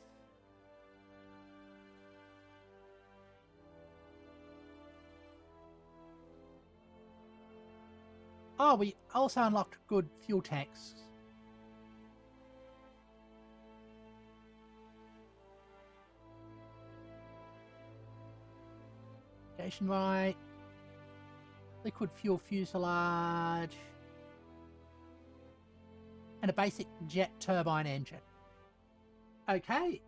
Oh, we also unlocked good fuel tanks. Station light, liquid fuel fuselage, and a basic jet turbine engine. Okay.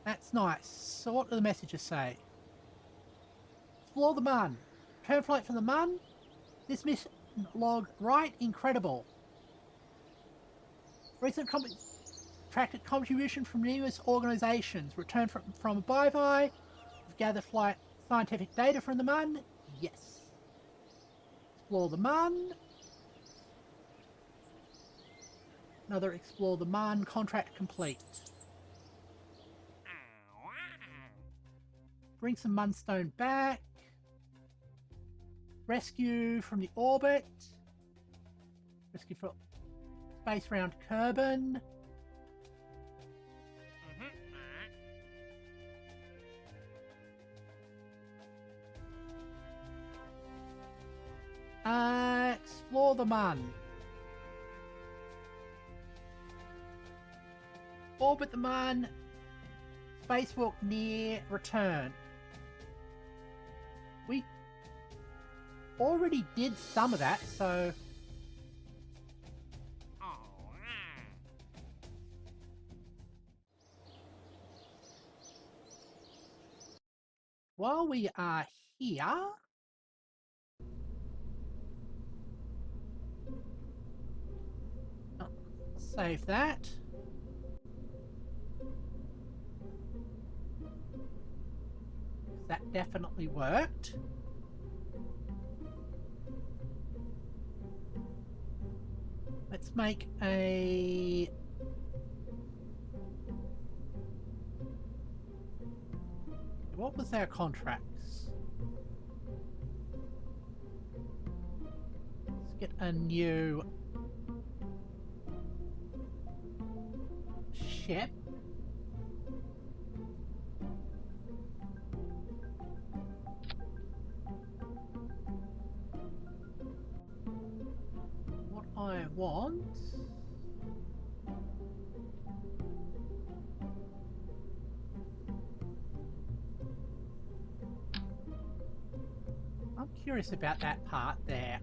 That's nice. So what do the messages say? Explore the Mun. Return flight from the Mun. This mission log right incredible. Recent attracted contribution from numerous organisations. Return from a byvi. We've gathered scientific data from the Mun. Yes. Explore the Mun. Another explore the Mun. Contract complete. Bring some Munstone back. Rescue from the orbit. Rescue for space round Kerbin. Explore the Mun. Orbit the Mun. Spacewalk near return. We already did some of that, so... While we are here... Save that. That definitely worked. Let's make a... What was our contracts? Let's get a new ship. What I want... I'm curious about that part there.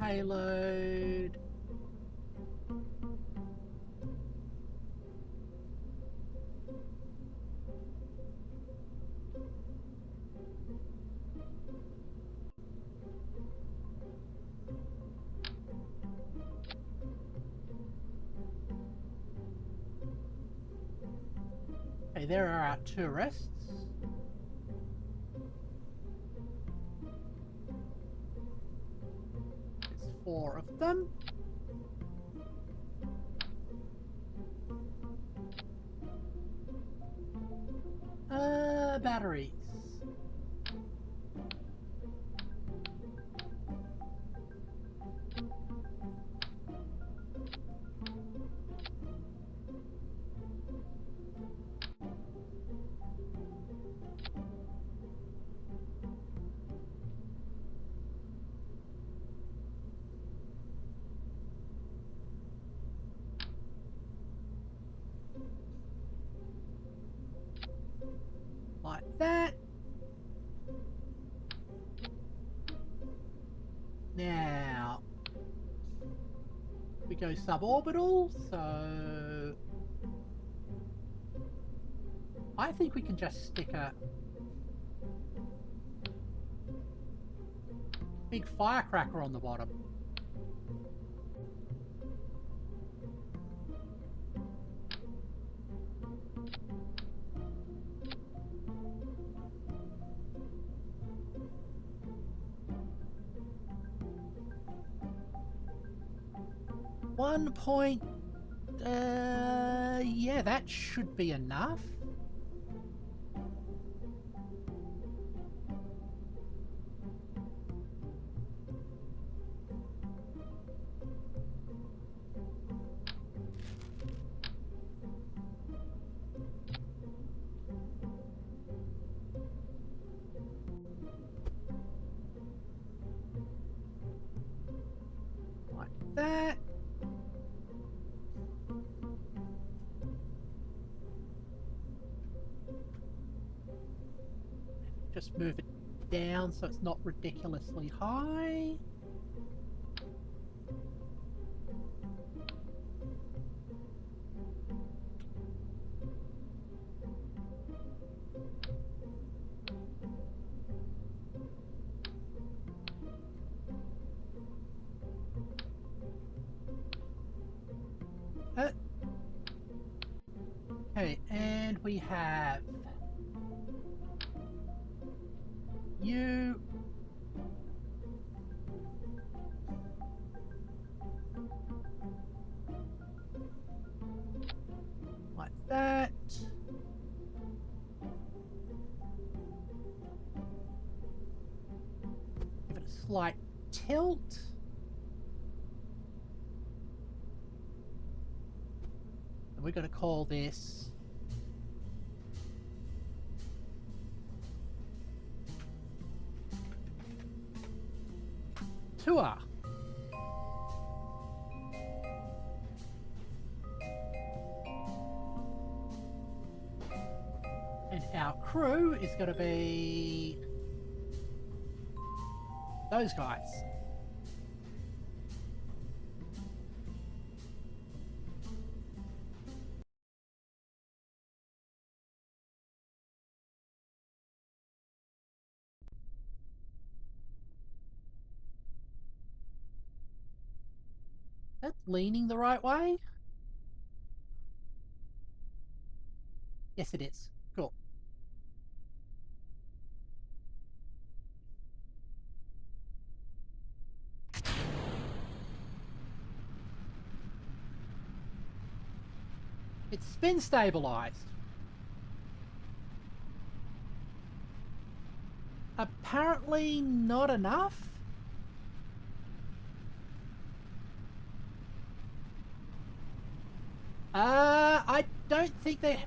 Payload. Okay, there are our tourists. There's 4 of them. Batteries. Now, we go suborbital, so I think we can just stick a big firecracker on the bottom. One point, yeah, that should be enough. Like that. Just move it down so it's not ridiculously high. Okay, and we have you. Like that. Give it a slight tilt. And we're going to call this Tour. And our crew is going to be those guys. That's leaning the right way? Yes, it is. Cool. It's spin stabilized. Apparently not enough. I don't think they...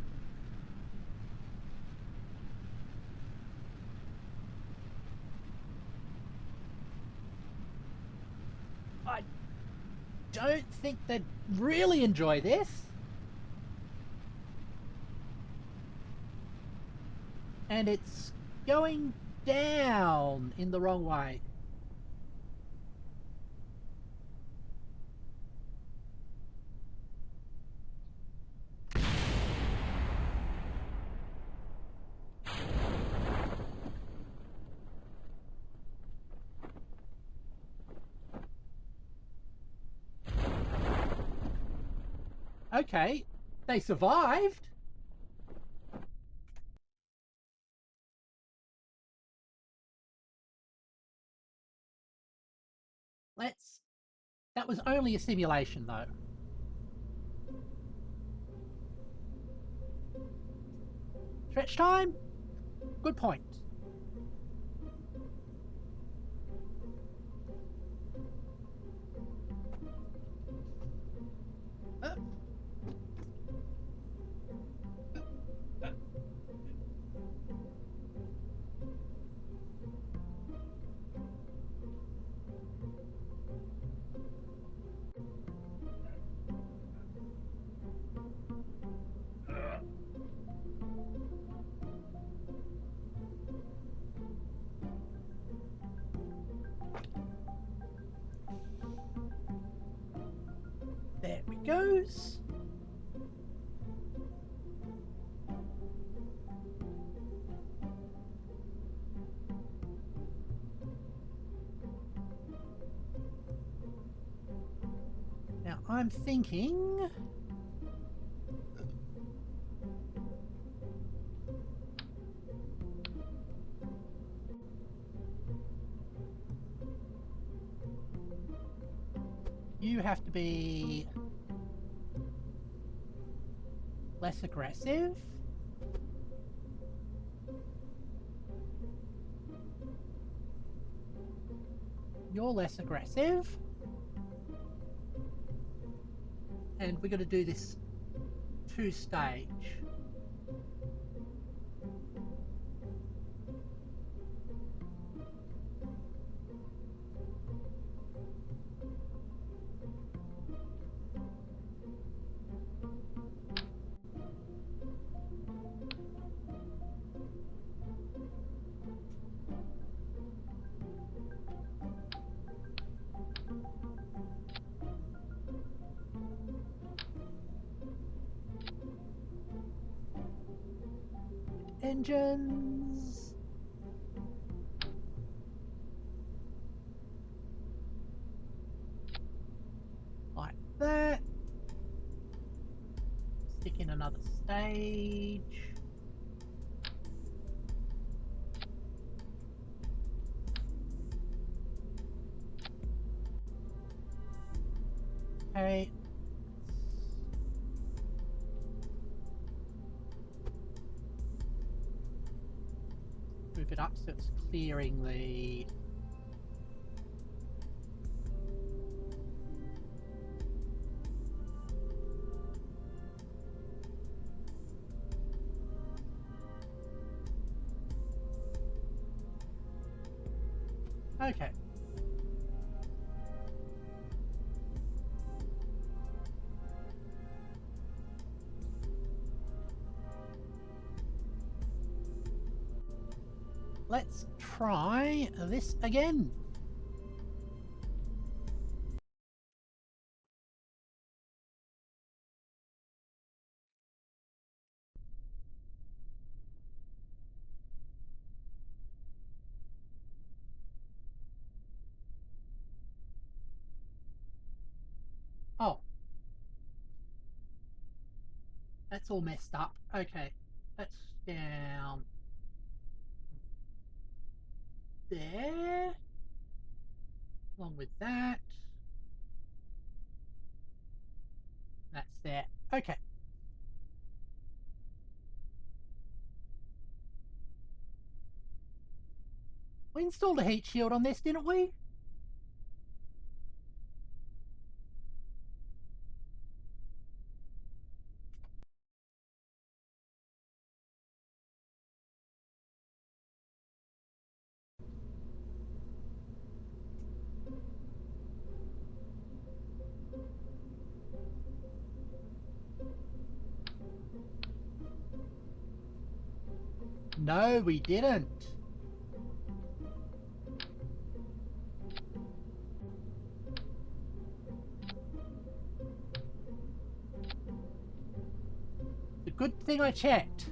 I don't think they'd really enjoy this. And it's going down in the wrong way. Okay, they survived. Let's... That was only a simulation, though. Stretch time? Good point. that goes. Now I'm thinking... you have to be less aggressive. You're less aggressive. And we're going to do this 2-stage. Engines. Like that. Stick in another stage. Okay. Move it up so it's clearing the... Okay. Let's try this again. Oh. That's all messed up. Okay. That's down there. Along with that. That's there. Okay. We installed a heat shield on this, didn't we? No, we didn't. The good thing I checked.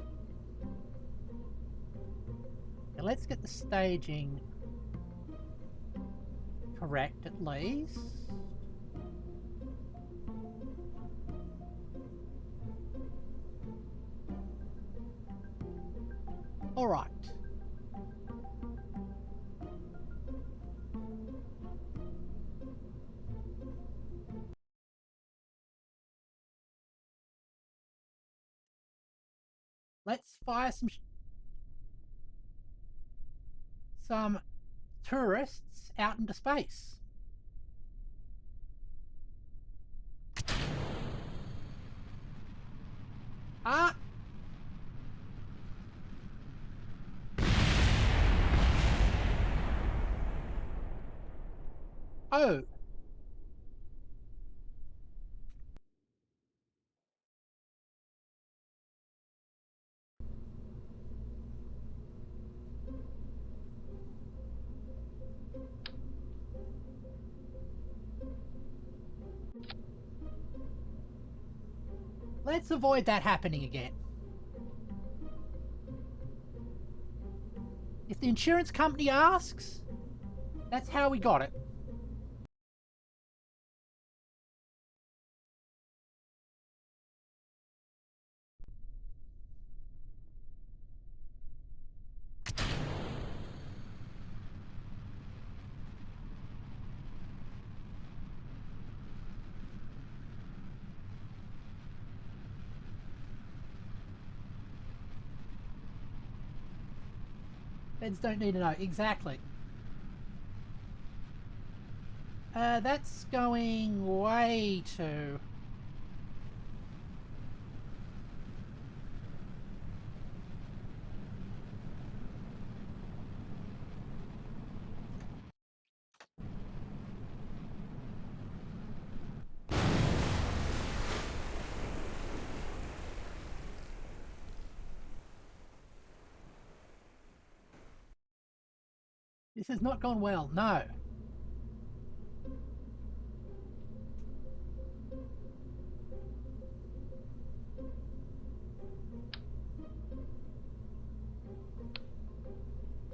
Now let's get the staging correct at least. All right. Let's fire some tourists out into space. Ah! Oh! Let's avoid that happening again. If the insurance company asks, that's how we got it. Feds don't need to know. Exactly. That's going way too... This has not gone well, no.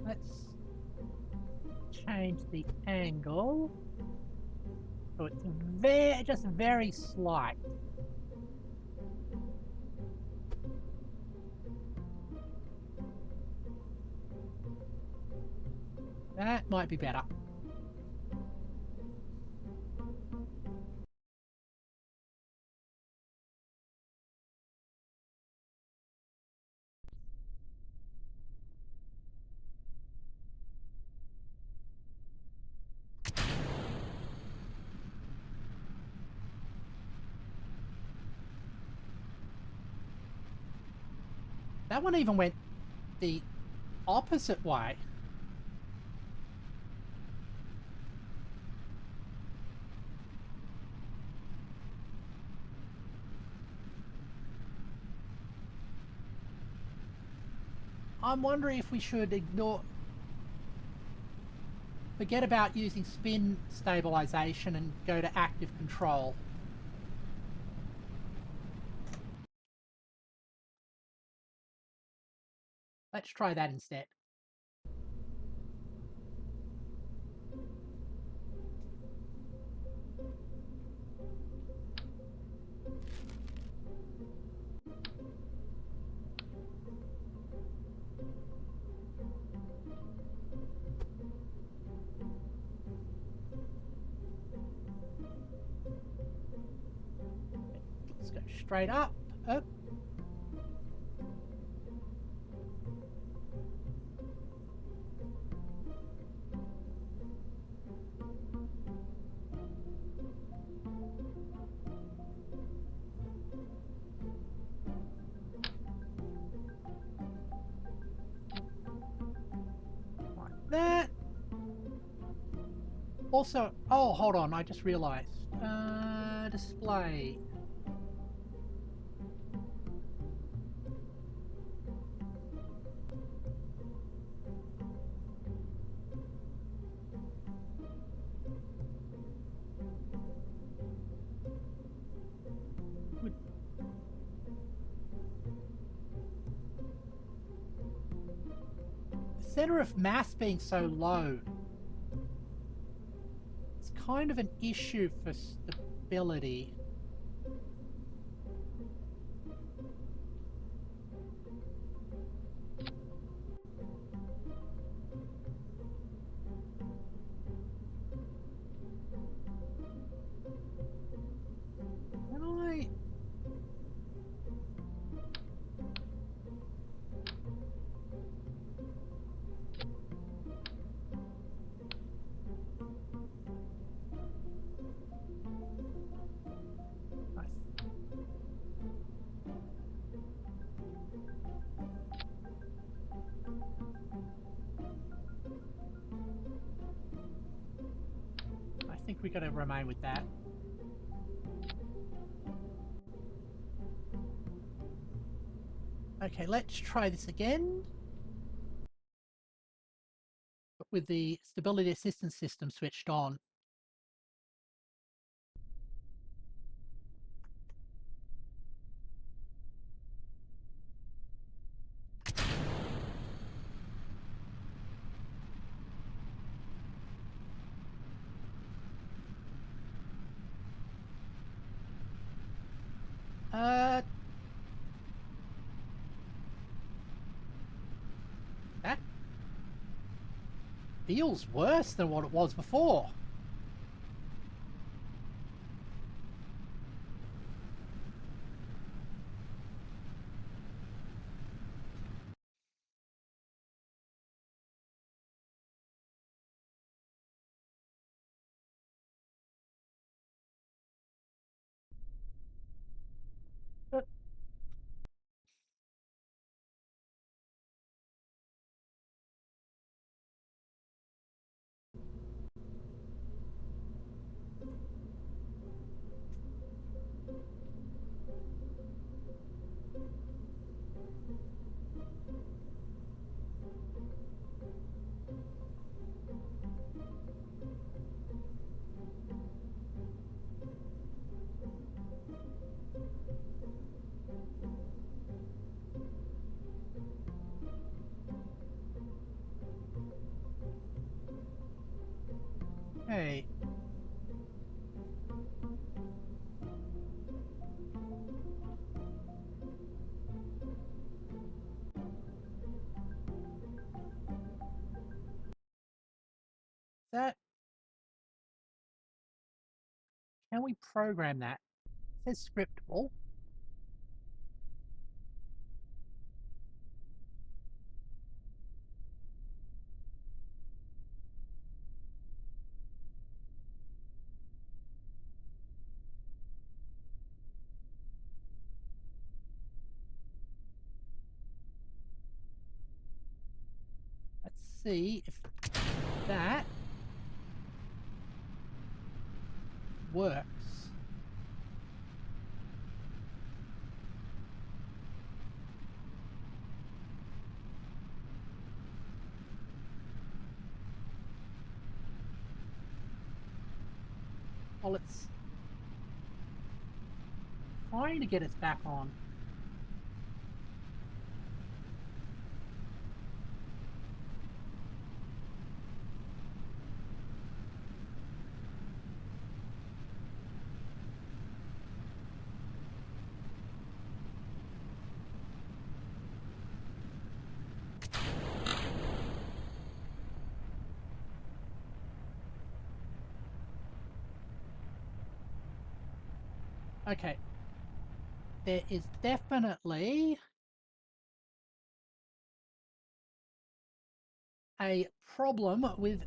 Let's change the angle. So it's just very slight. That might be better. That one even went the opposite way. I'm wondering if we should forget about using spin stabilization and go to active control. Let's try that instead. Let's go straight up. Up. Like that. Also, oh, hold on, I just realized. Display. The center of mass being so low, it's kind of an issue for stability. Can I... I think we gotta remain with that. Okay, let's try this again. But with the stability assistance system switched on. That feels worse than what it was before. Hey, that can we program that? It says scriptable. Let's see if that works. Well, it's trying to get us back on. Okay. There is definitely a problem with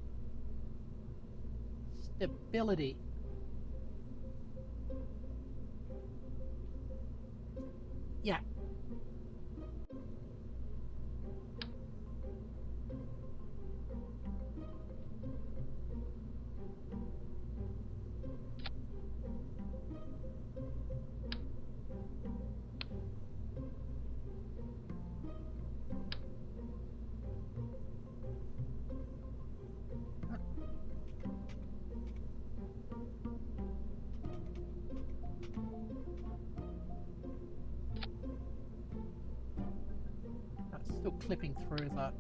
stability. Yeah. It's still clipping through the...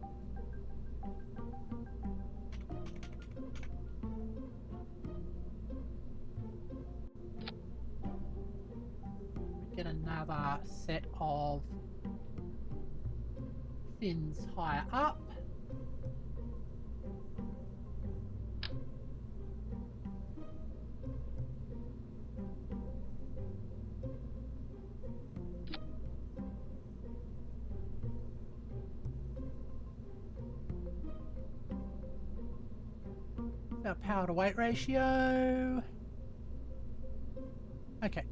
Get another set of fins higher up. Our power to weight ratio. Okay.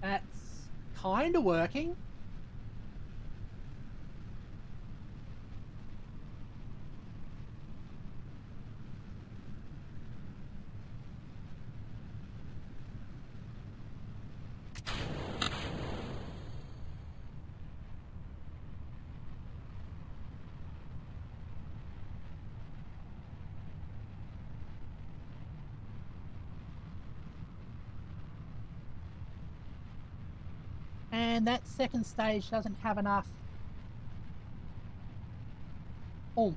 That's kind of working. And that second stage doesn't have enough oomph.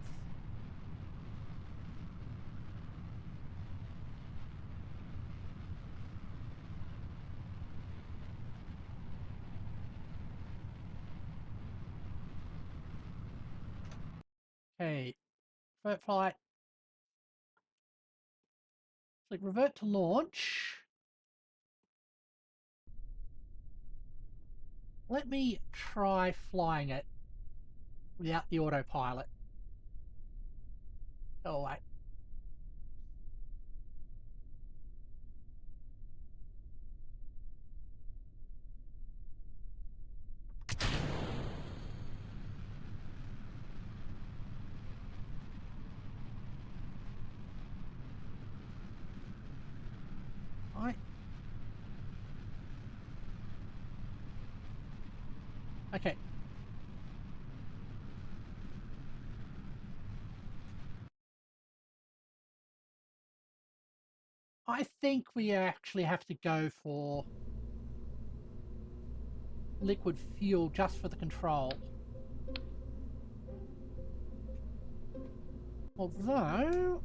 Okay, vert flight. Click revert to launch. Let me try flying it without the autopilot. Go away. Right. Okay. I think we actually have to go for liquid fuel just for the control. Although,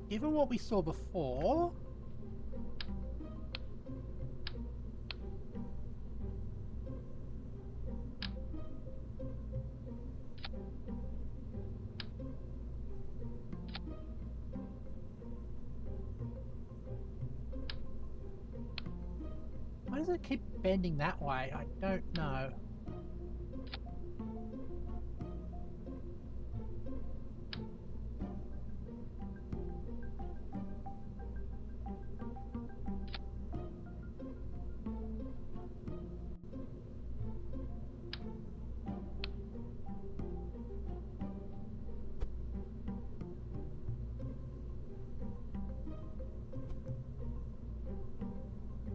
given what we saw before, why does it keep bending that way? I don't know.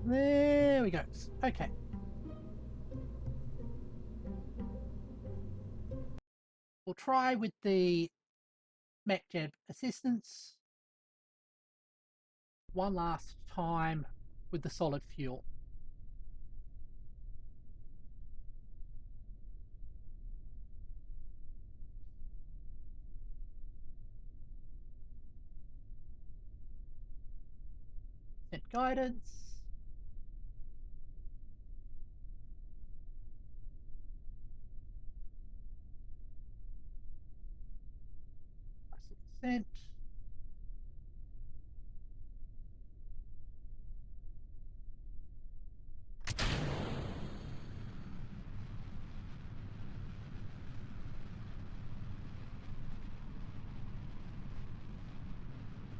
There we go. Okay. We'll try with the MechJeb assistance one last time with the solid fuel. Set guidance. Sent.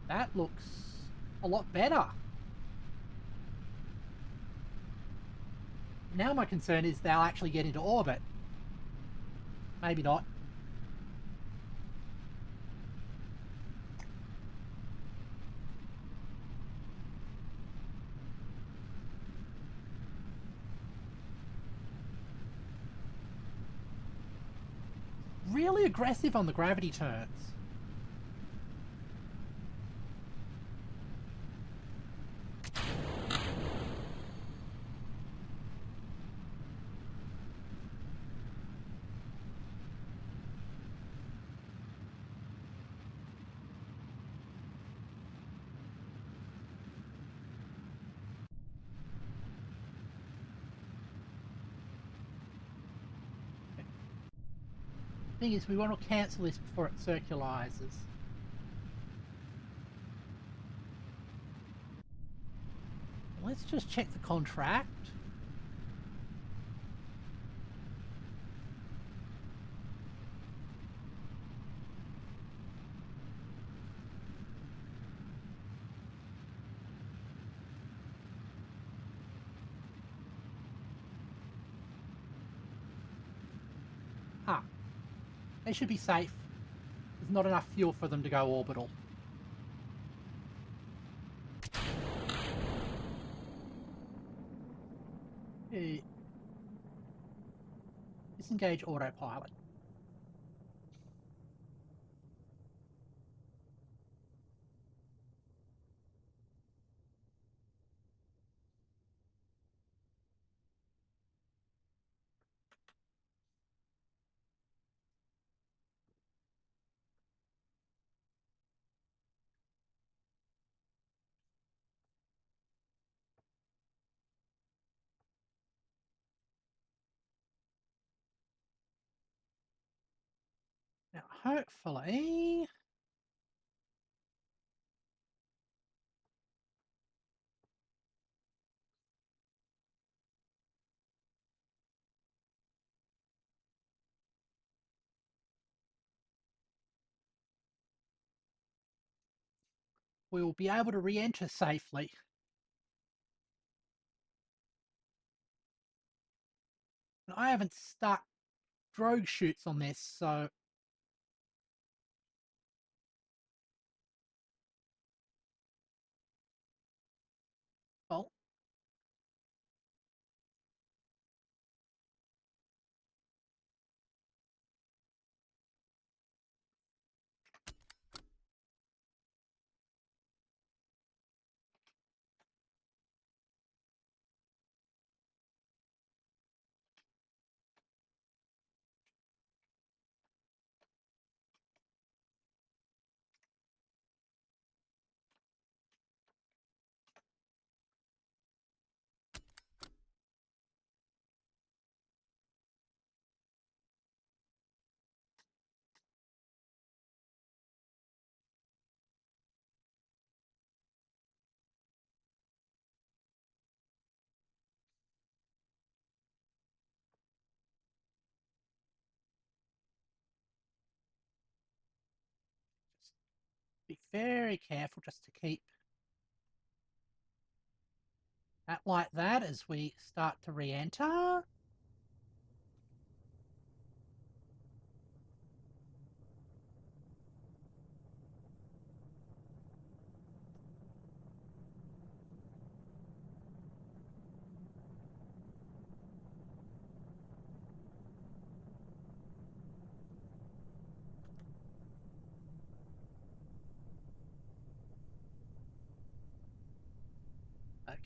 That looks a lot better. Now my concern is they'll actually get into orbit. Maybe not. Really aggressive on the gravity turns. Thing is, we want to cancel this before it circularizes. Let's just check the contract. Huh. They should be safe. There's not enough fuel for them to go orbital. Disengage autopilot. Now, hopefully... we will be able to re-enter safely. And I haven't stuck drogue chutes on this, so... well... just be very careful just to keep that like that as we start to re-enter.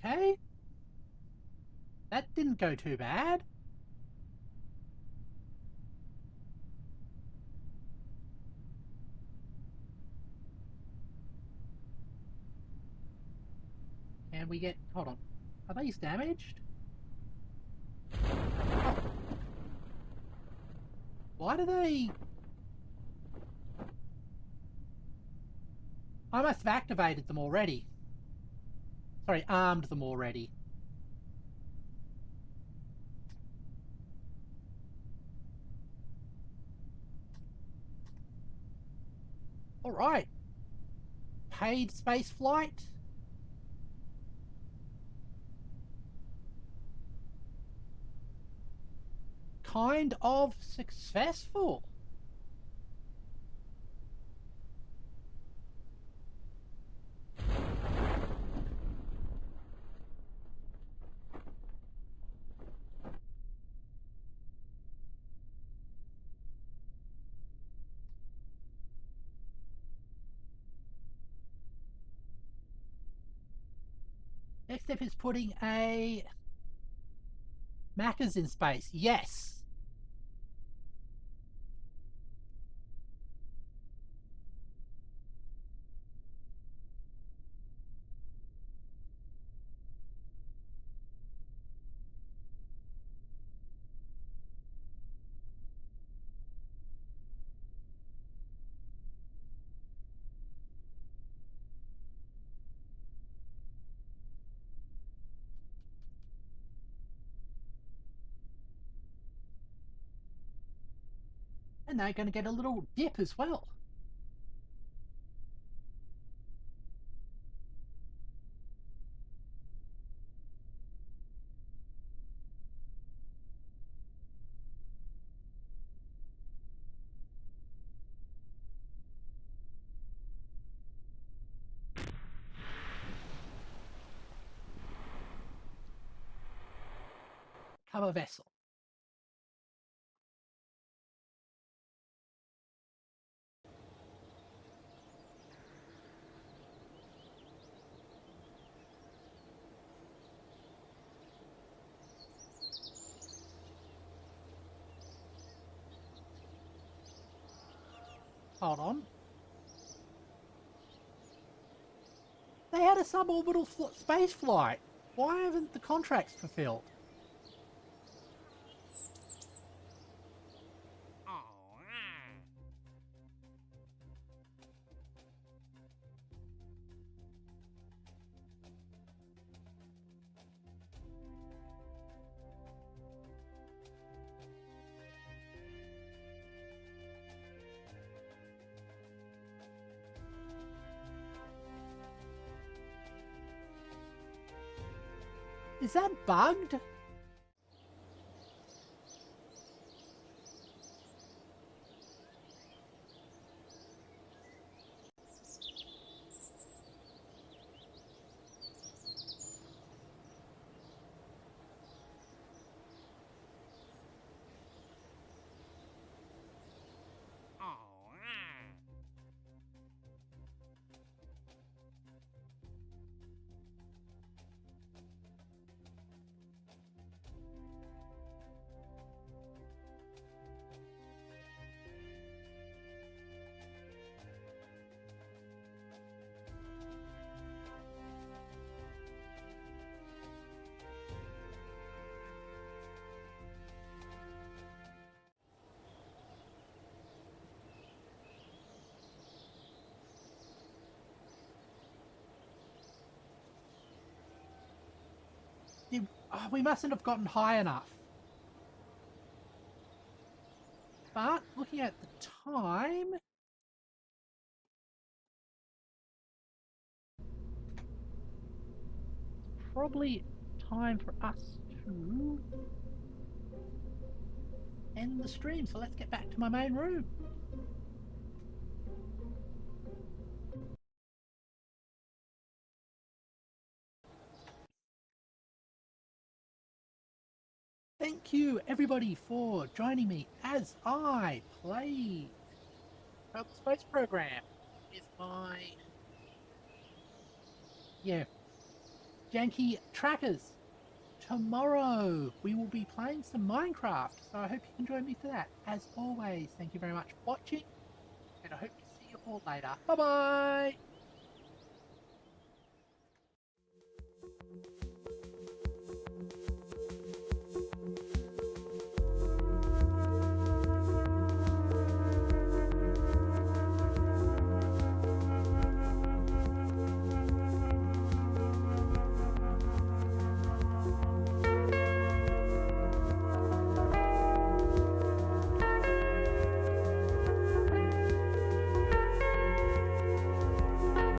Okay. That didn't go too bad. Can we get... hold on. Are these damaged? Oh. Why do they... I must have activated them already. Sorry, armed them already. Alright. Paid space flight. Kind of successful. Next step is putting a Macca's in space. Yes. And they're going to get a little dip as well. become a vessel. Hold on. They had a suborbital space flight. Why haven't the contracts fulfilled? Is that bugged? We mustn't have gotten high enough. But looking at the time, probably time for us to end the stream. So let's get back to my main room. Thank you everybody for joining me as I play Kerbal Space Program with my janky trackers. Tomorrow we will be playing some Minecraft, so I hope you can join me for that. As always, thank you very much for watching, and I hope to see you all later. Bye bye!